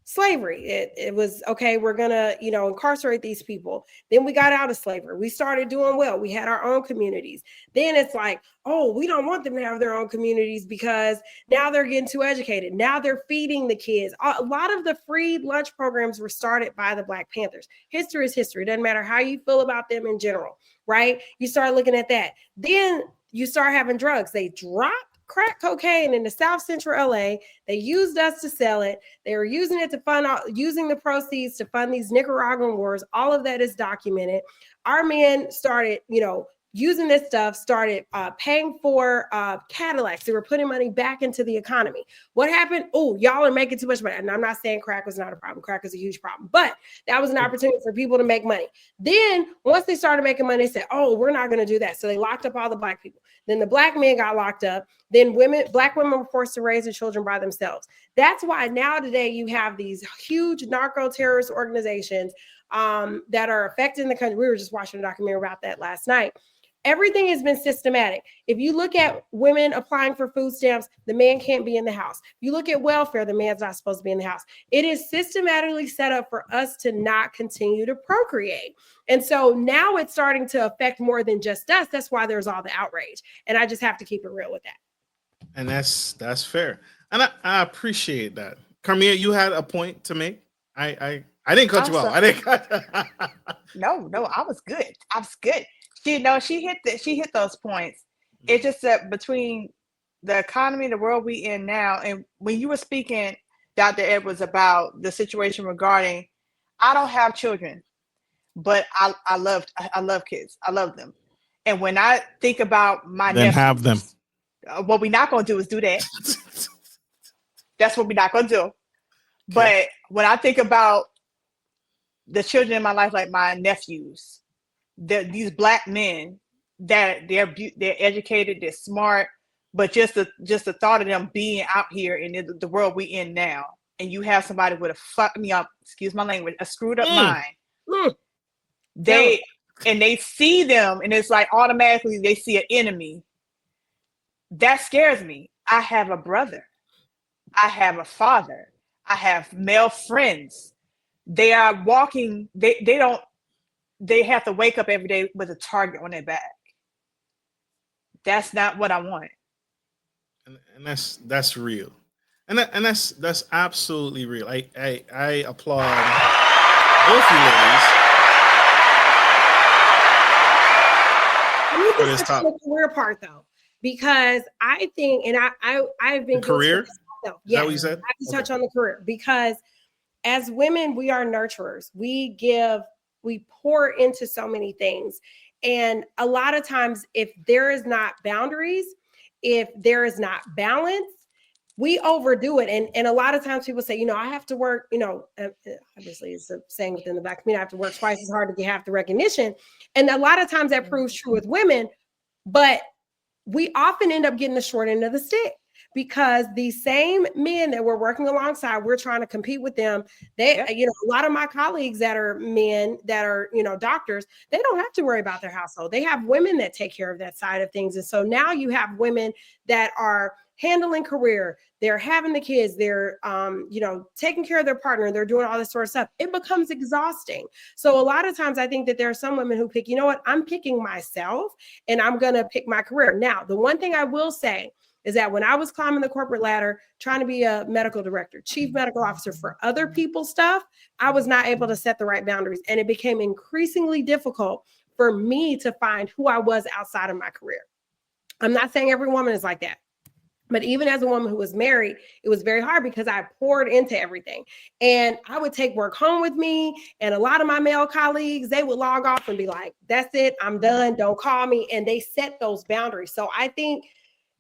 slavery. It was, okay, we're going to, incarcerate these people. Then we got out of slavery. We started doing well. We had our own communities. Then it's like, oh, we don't want them to have their own communities because now they're getting too educated. Now they're feeding the kids. A lot of the free lunch programs were started by the Black Panthers. History is history. It doesn't matter how you feel about them in general, right? You start looking at that. Then you start having drugs. They dropped crack cocaine in the South Central LA. They used us to sell it. They were using it to using the proceeds to fund these Nicaraguan wars. All of that is documented. Our men started, using this stuff, started paying for Cadillacs. They were putting money back into the economy. What happened? Oh, y'all are making too much money. And I'm not saying crack was not a problem. Crack is a huge problem, but that was an opportunity for people to make money. Then once they started making money, they said, oh, we're not going to do that. So they locked up all the Black people. Then the Black men got locked up. Then Black women were forced to raise their children by themselves. That's why now today you have these huge narco-terrorist organizations that are affecting the country. We were just watching a documentary about that last night. Everything has been systematic. If you look at women applying for food stamps, the man can't be in the house. If you look at welfare, the man's not supposed to be in the house. It is systematically set up for us to not continue to procreate. And so now it's starting to affect more than just us. That's why there's all the outrage. And I just have to keep it real with that. And that's fair. And I appreciate that. Karmea, you had a point to make. I didn't cut you off. I didn't cut. No, I was good. She hit those points. It's just that between the economy, the world we in now, and when you were speaking, Dr. Edwards about the situation regarding, I don't have children, but I love kids. I love them. And when I think about my Then nephew, have them. what we're not going to do is do that. That's what we're not going to do. Okay. But when I think about the children in my life, like my nephews, these Black men that they're educated, they're smart, but just the thought of them being out here in the world we in now, and you have somebody with excuse my language, a screwed up mind. They see them, and it's like automatically they see an enemy. That scares me. I have a brother. I have a father. I have male friends. They are walking. They have to wake up every day with a target on their back. That's not what I want. And that's real. And that's absolutely real. I applaud both you ladies. For this topic. The career part though, because I think, and I've been the career. Yeah, is that what you said? I can touch on the career, because as women, we are nurturers. We pour into so many things. And a lot of times, if there is not boundaries, if there is not balance, we overdo it. And a lot of times people say, I have to work, obviously it's a saying within the Black community, I have to work twice as hard to get half the recognition. And a lot of times that proves true with women, but we often end up getting the short end of the stick, because these same men that we're working alongside, we're trying to compete with them. A lot of my colleagues that are men that are, doctors, they don't have to worry about their household. They have women that take care of that side of things. And so now you have women that are handling career, they're having the kids, they're, taking care of their partner, they're doing all this sort of stuff. It becomes exhausting. So a lot of times I think that there are some women who pick, I'm picking myself and I'm going to pick my career. Now, the one thing I will say is that when I was climbing the corporate ladder, trying to be a medical director, chief medical officer for other people's stuff, I was not able to set the right boundaries. And it became increasingly difficult for me to find who I was outside of my career. I'm not saying every woman is like that. But even as a woman who was married, it was very hard because I poured into everything. And I would take work home with me. And a lot of my male colleagues, they would log off and be like, that's it, I'm done, don't call me. And they set those boundaries. So I think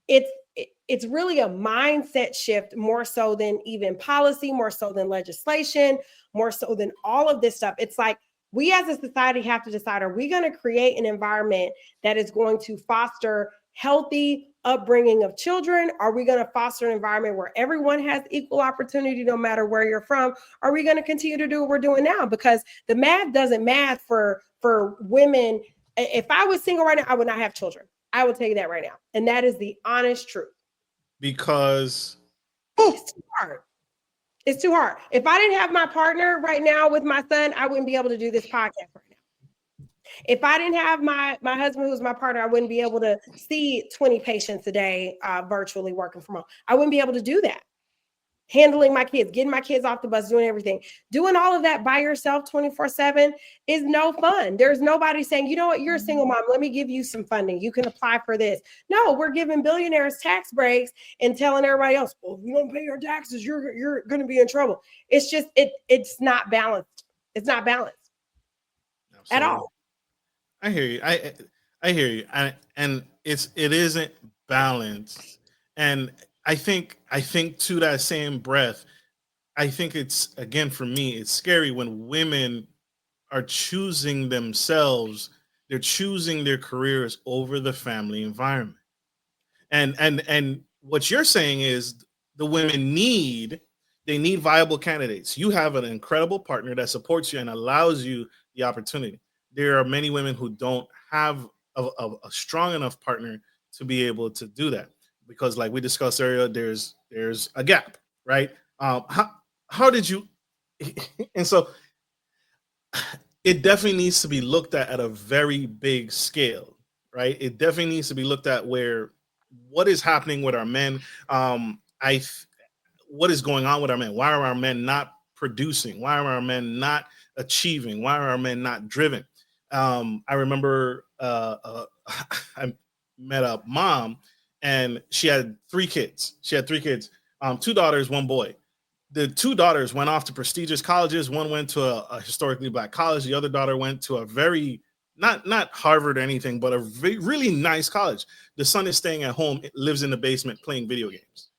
it's really a mindset shift, more so than even policy, more so than legislation, more so than all of this stuff. It's like we as a society have to decide, are we going to create an environment that is going to foster healthy upbringing of children? Are we going to foster an environment where everyone has equal opportunity no matter where you're from? Are we going to continue to do what we're doing now? Because the math doesn't math for women. If I was single right now, I would not have children. I will tell you that right now. And that is the honest truth. Because it's too hard. It's too hard. If I didn't have my partner right now with my son, I wouldn't be able to do this podcast right now. If I didn't have my husband, who's my partner, I wouldn't be able to see 20 patients a day virtually working from home. I wouldn't be able to do that. Handling my kids, getting my kids off the bus, doing everything. Doing all of that by yourself 24/7 is no fun. There's nobody saying, you know what, you're a single mom, let me give you some funding. You can apply for this. No, we're giving billionaires tax breaks and telling everybody else, well, if you don't pay your taxes, you're going to be in trouble. It's just, it's not balanced. It's not balanced. Absolutely. At all. I hear you. I hear you. And it isn't balanced. And I think to that same breath, I think it's, again, for me, it's scary when women are choosing themselves. They're choosing their careers over the family environment. And what you're saying is the women need viable candidates. You have an incredible partner that supports you and allows you the opportunity. There are many women who don't have a strong enough partner to be able to do that. Because, like we discussed earlier, there's a gap, right? How did you? And so, it definitely needs to be looked at a very big scale, right? It definitely needs to be looked at what is happening with our men. What is going on with our men? Why are our men not producing? Why are our men not achieving? Why are our men not driven? I remember I met a mom. And she had three kids. 2 daughters, 1 boy. the two daughters went off to prestigious colleges. One went to a historically Black college. The other daughter went to a very, not Harvard or anything, but a really nice college. The son is staying at home, lives in the basement playing video games.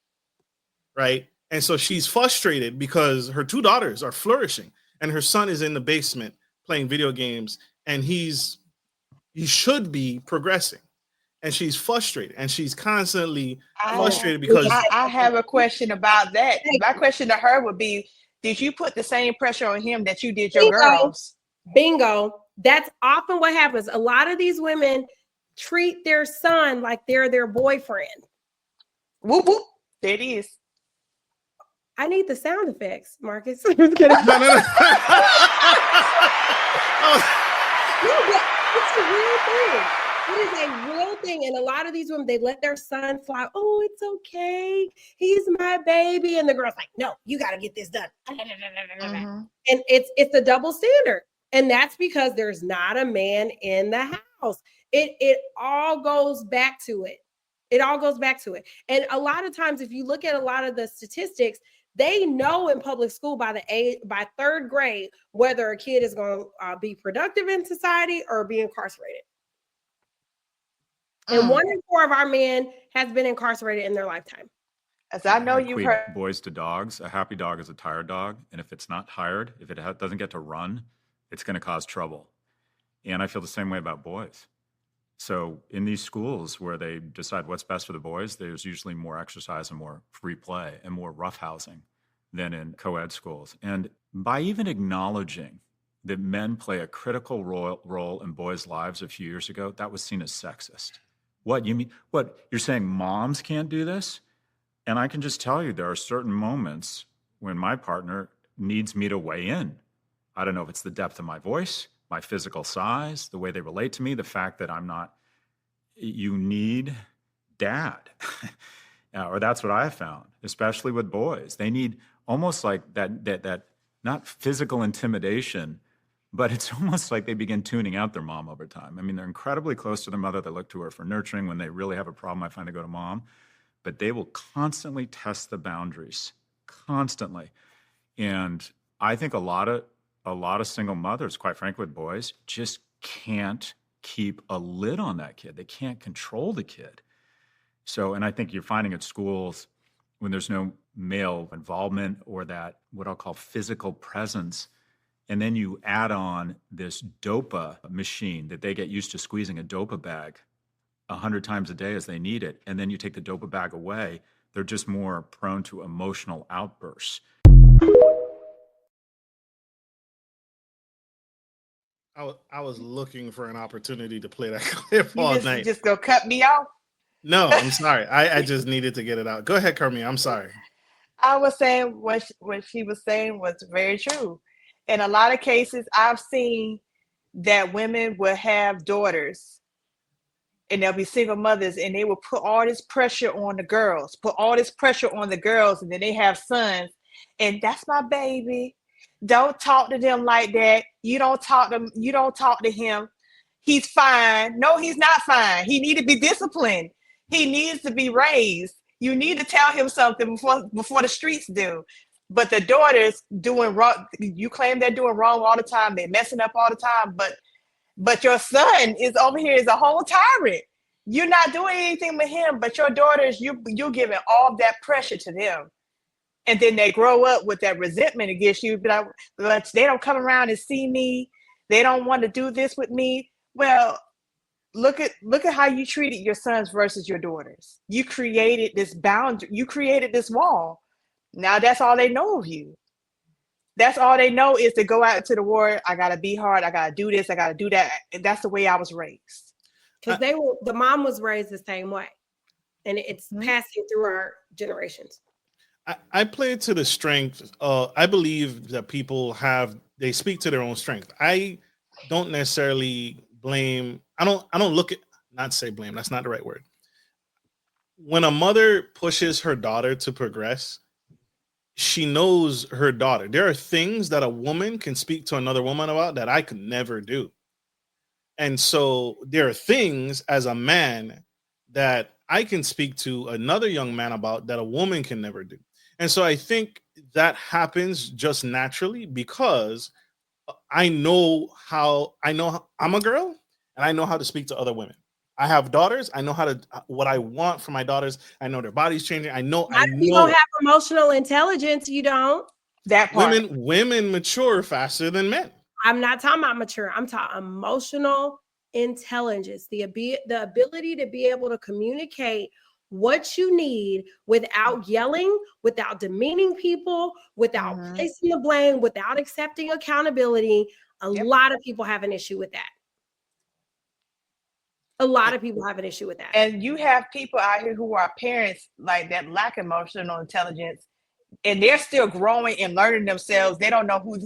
Right. And so she's frustrated because her two daughters are flourishing and her son is in the basement playing video games, and he should be progressing. And she's frustrated, and she's constantly frustrated because I have a question about that. My question to her would be, did you put the same pressure on him that you did your girls? Bingo. That's often what happens. A lot of these women treat their son like they're their boyfriend. Whoop, whoop. There it is. I need the sound effects, Marcus. I'm just kidding. No. It's a real thing. It is a real thing. And a lot of these women, they let their son fly. Oh, it's okay. He's my baby. And the girl's like, no, you got to get this done. Mm-hmm. And it's a double standard. And that's because there's not a man in the house. It all goes back to it. It all goes back to it. And a lot of times, if you look at a lot of the statistics, they know in public school by third grade whether a kid is going to be productive in society or be incarcerated. And 1 in 4 of our men has been incarcerated in their lifetime. As I know, you've heard boys to dogs. A happy dog is a tired dog, and if it's not tired, if it doesn't get to run, it's going to cause trouble. And I feel the same way about boys. So in these schools where they decide what's best for the boys, there's usually more exercise and more free play and more roughhousing than in co-ed schools. And by even acknowledging that men play a critical role in boys' lives a few years ago, that was seen as sexist. What, you mean, what, you're saying moms can't do this? And I can just tell you there are certain moments when my partner needs me to weigh in. I don't know if it's the depth of my voice, my physical size, the way they relate to me, the fact that I'm not, you need dad. Or that's what I have found, especially with boys. They need almost like that not physical intimidation, but it's almost like they begin tuning out their mom over time. I mean, they're incredibly close to their mother. They look to her for nurturing. When they really have a problem, I find they go to mom. But they will constantly test the boundaries, constantly. And I think a lot of single mothers, quite frankly, with boys, just can't keep a lid on that kid. They can't control the kid. So, and I think you're finding at schools when there's no male involvement or that what I'll call physical presence, and then you add on this dopa machine that they get used to squeezing a dopa bag 100 times a day as they need it, and then you take the dopa bag away, they're just more prone to emotional outbursts. I was looking for an opportunity to play that clip all night. You just gonna cut me off? No, I'm sorry. I just needed to get it out. Go ahead, Karmea. I'm sorry. I was saying what she was saying was very true. In a lot of cases, I've seen that women will have daughters and they'll be single mothers and they will put all this pressure on the girls, and then they have sons, and that's my baby. Don't talk to them like that. You don't talk to him. He's fine. No, he's not fine. He needs to be disciplined. He needs to be raised. You need to tell him something before the streets do. But the daughters doing wrong, you claim they're doing wrong all the time. They're messing up all the time. But your son is over here as a whole tyrant. You're not doing anything with him, but your daughters, you're giving all that pressure to them. And then they grow up with that resentment against you. But they don't come around and see me. They don't want to do this with me. Well, look at how you treated your sons versus your daughters. You created this boundary. You created this wall. Now that's all they know of you. That's all they know is to go out into the war. I gotta be hard. I gotta do this. I gotta do that. And that's the way I was raised. Because the mom was raised the same way, and it's passing through our generations. I play to the strength. I believe that people they speak to their own strength. I don't necessarily blame. I don't look at, not say blame. That's not the right word. When a mother pushes her daughter to progress, she knows her daughter. There are things that a woman can speak to another woman about that I could never do. And so there are things as a man that I can speak to another young man about that a woman can never do. And so I think that happens just naturally because I'm a girl and I know how to speak to other women. I have daughters. I know what I want for my daughters. I know their body's changing. You don't have emotional intelligence. You don't. That part. Women mature faster than men. I'm not talking about mature. I'm talking emotional intelligence, the ability to be able to communicate what you need without yelling, without demeaning people, without placing the blame, without accepting accountability. A lot of people have an issue with that. A lot of people have an issue with that. And you have people out here who are parents like that lack emotional intelligence, and they're still growing and learning themselves. They don't know who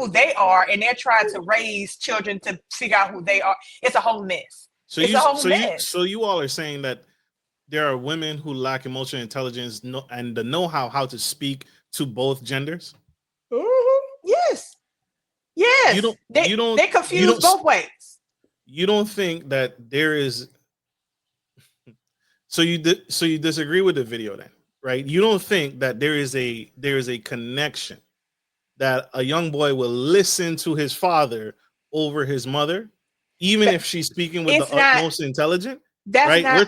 they are, and they're trying to raise children to figure out who they are. It's a whole mess. So you all are saying that there are women who lack emotional intelligence and the know-how how to speak to both genders? Yes. They confuse both ways. You don't think that there is so you disagree with the video then, right? You don't think that there is a connection that a young boy will listen to his father over his mother, even if she's speaking with the utmost intelligent? Right? We're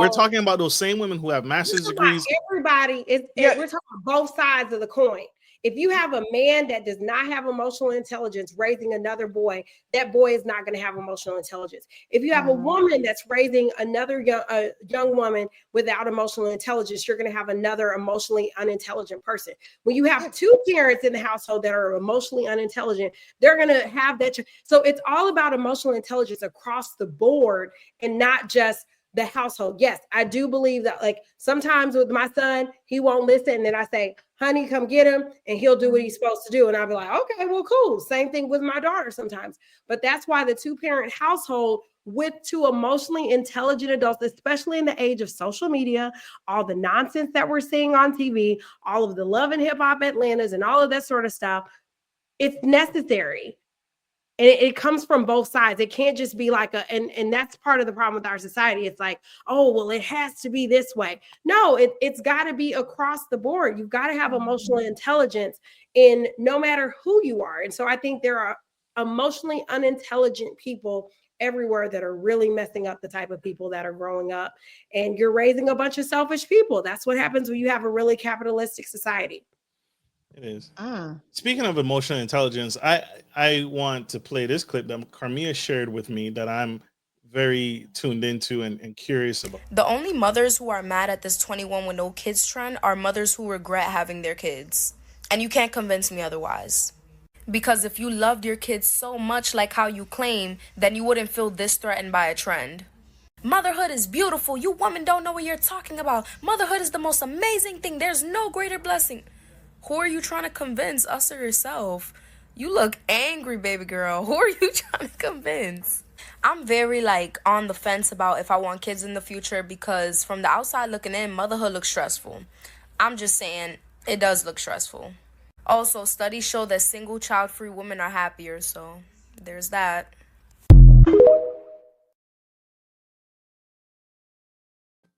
talking about those same women who have master's degrees. Everybody is we're talking about both sides of the coin. If you have a man that does not have emotional intelligence raising another boy, that boy is not going to have emotional intelligence. If you have a woman that's raising another young woman without emotional intelligence, you're going to have another emotionally unintelligent person. When you have two parents in the household that are emotionally unintelligent, they're going to have that. So it's all about emotional intelligence across the board and not just the household. Yes, I do believe that, like, sometimes with my son, he won't listen. And then I say, honey, come get him. And he'll do what he's supposed to do. And I'll be like, okay, well, cool. Same thing with my daughter sometimes. But that's why the two-parent household with two emotionally intelligent adults, especially in the age of social media, all the nonsense that we're seeing on TV, all of the Love and Hip Hop Atlantas and all of that sort of stuff, it's necessary. And it comes from both sides. It can't just be like and that's part of the problem with our society. It's like, oh, well, it has to be this way. No, it's got to be across the board. You've got to have emotional intelligence in no matter who you are. And so I think there are emotionally unintelligent people everywhere that are really messing up the type of people that are growing up. And you're raising a bunch of selfish people. That's what happens when you have a really capitalistic society. It is. Speaking of emotional intelligence, I want to play this clip that Karmea shared with me that I'm very tuned into and curious about. The only mothers who are mad at this 21 with no kids trend are mothers who regret having their kids. And you can't convince me otherwise. Because if you loved your kids so much like how you claim, then you wouldn't feel this threatened by a trend. Motherhood is beautiful. You women don't know what you're talking about. Motherhood is the most amazing thing. There's no greater blessing. Who are you trying to convince, us or yourself? You look angry, baby girl. Who are you trying to convince? I'm very on the fence about if I want kids in the future because from the outside looking in, motherhood looks stressful. I'm just saying it does look stressful. Also, studies show that single child-free women are happier, so there's that.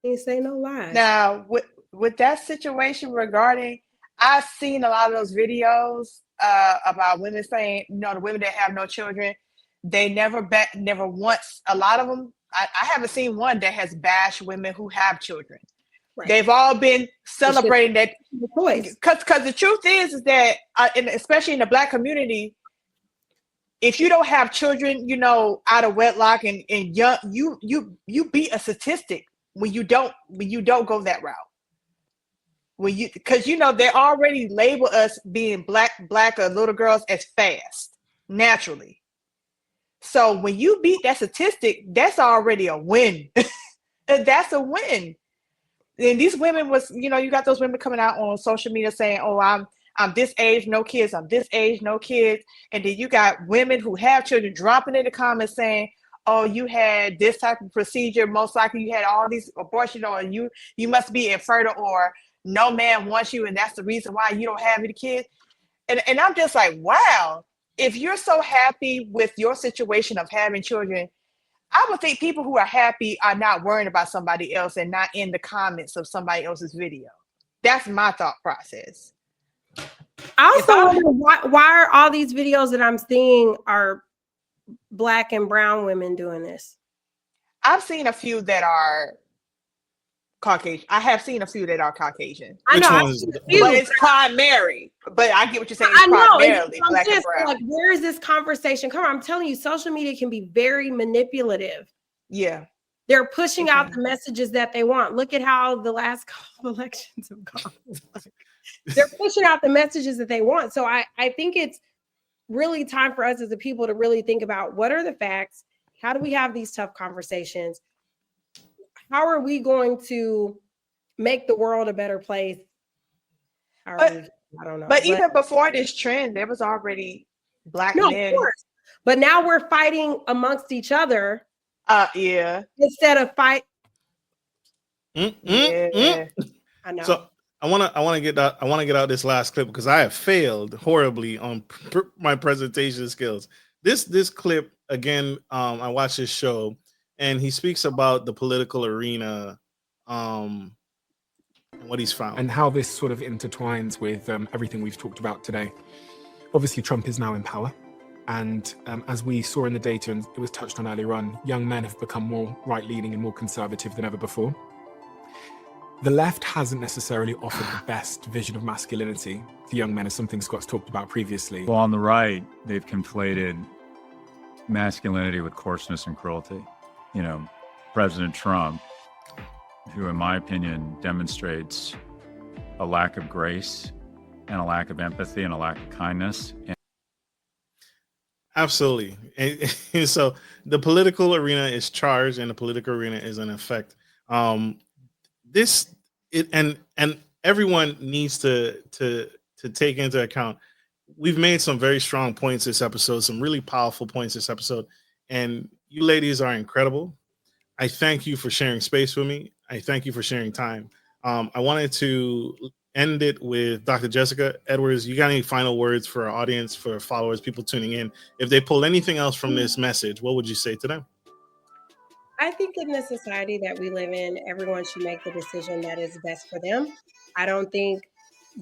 You say no lies. Now, with that situation regarding, I've seen a lot of those videos about women saying, the women that have no children, they never once, a lot of them, I haven't seen one that has bashed women who have children. Right. They've all been celebrating that. Because the truth is that, especially in the Black community, if you don't have children, out of wedlock and young, you be a statistic when you don't go that route. Because they already label us being black little girls as fast naturally. So when you beat that statistic, that's already a win. That's a win. And these women you got those women coming out on social media saying, "Oh, I'm this age, no kids. I'm this age, no kids." And then you got women who have children dropping in the comments saying, "Oh, you had this type of procedure. Most likely you had all these abortions, or you must be infertile, or no man wants you, and that's the reason why you don't have any kids." And I'm just like, wow, if you're so happy with your situation of having children, I would think people who are happy are not worrying about somebody else and not in the comments of somebody else's video. That's my thought process. I also wonder why are all these videos that I'm seeing are Black and brown women doing this? I've seen a few that are Caucasian. I have seen a few that are Caucasian. I know, one's But it's primary. But I get what you're saying. It's I know. primarily I'm Black saying, and brown. like, where is this conversation coming? I'm telling you, social media can be very manipulative. Yeah. They're pushing out the messages that they want. Look at how the last couple of elections have gone. They're pushing out the messages that they want. So I think it's really time for us as a people to really think about what are the facts? How do we have these tough conversations? How are we going to make the world a better place? I don't know. But even before this trend, there was already Black men. Of course. But now we're fighting amongst each other. Yeah. Instead of fight. Yeah. I know. So I want to get out this last clip because I have failed horribly on my presentation skills. This clip again, I watched this show and he speaks about the political arena, and what he's found and how this sort of intertwines with everything we've talked about today. Obviously, Trump is now in power. And as we saw in the data, and it was touched on earlier on, young men have become more right-leaning and more conservative than ever before. The left hasn't necessarily offered the best vision of masculinity to young men, as something Scott's talked about previously. Well, on the right, they've conflated masculinity with coarseness and cruelty. You know, President Trump, who in my opinion demonstrates a lack of grace and a lack of empathy and a lack of kindness. Absolutely. And so the political arena is charged and the political arena is in effect. And everyone needs to take into account. We've made some very strong points this episode, some really powerful points this episode, and you ladies are incredible. I thank you for sharing space with me. I thank you for sharing time. I wanted to end it with Dr. Jessica Edwards. You got any final words for our audience, for followers, people tuning in? If they pull anything else from this message, what would you say to them? I think in the society that we live in, everyone should make the decision that is best for them. I don't think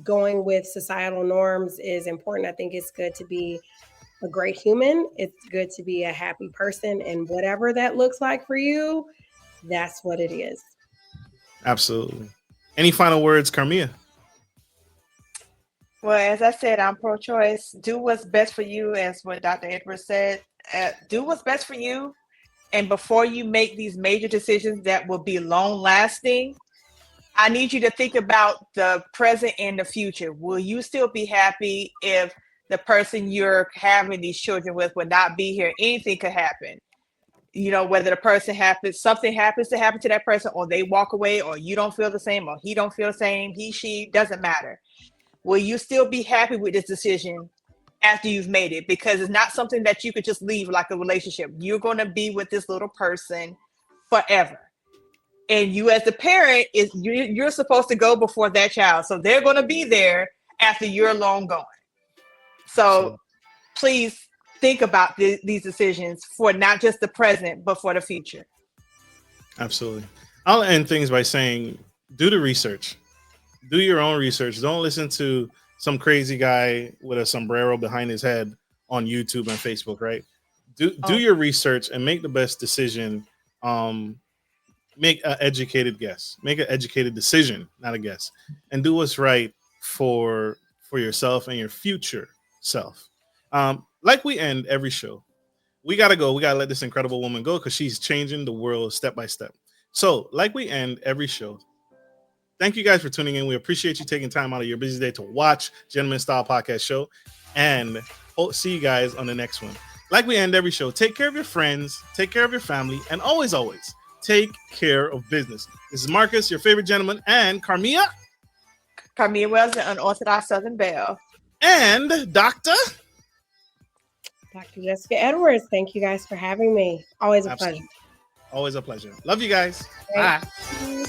going with societal norms is important. I think it's good to be a great human. It's good to be a happy person, and whatever that looks like for you, that's what it is. Absolutely. Any final words, Karmea? Well, as I said, I'm pro-choice. Do what's best for you, as what Dr. Edwards said. Do what's best for you. And before you make these major decisions that will be long-lasting, I need you to think about the present and the future. Will you still be happy if the person you're having these children with would not be here? Anything could happen. You know, whether the person something happens to happen to that person, or they walk away, or you don't feel the same, or he don't feel the same, he, she, doesn't matter. Will you still be happy with this decision after you've made it? Because it's not something that you could just leave like a relationship. You're going to be with this little person forever. And you as the parent, you're supposed to go before that child. So they're going to be there after you're long gone. So please think about these decisions for not just the present, but for the future. Absolutely. I'll end things by saying, do the research. Do your own research. Don't listen to some crazy guy with a sombrero behind his head on YouTube and Facebook, right? Do your research and make the best decision. Make an educated guess. Make an educated decision, not a guess. And do what's right for yourself and your future self. Like we end every show, we gotta go. We gotta let this incredible woman go because she's changing the world step by step. So, like we end every show, thank you guys for tuning in. We appreciate you taking time out of your busy day to watch Gentleman Style Podcast Show, and see you guys on the next one. Like we end every show, take care of your friends, take care of your family, and always, take care of business. This is Marcus, your favorite gentleman, and Karmea Wells, the unorthodox Southern Belle. And Dr. Jessica Edwards. Thank you guys for having me. Always a pleasure. Always a pleasure. Love you guys. Great. Bye.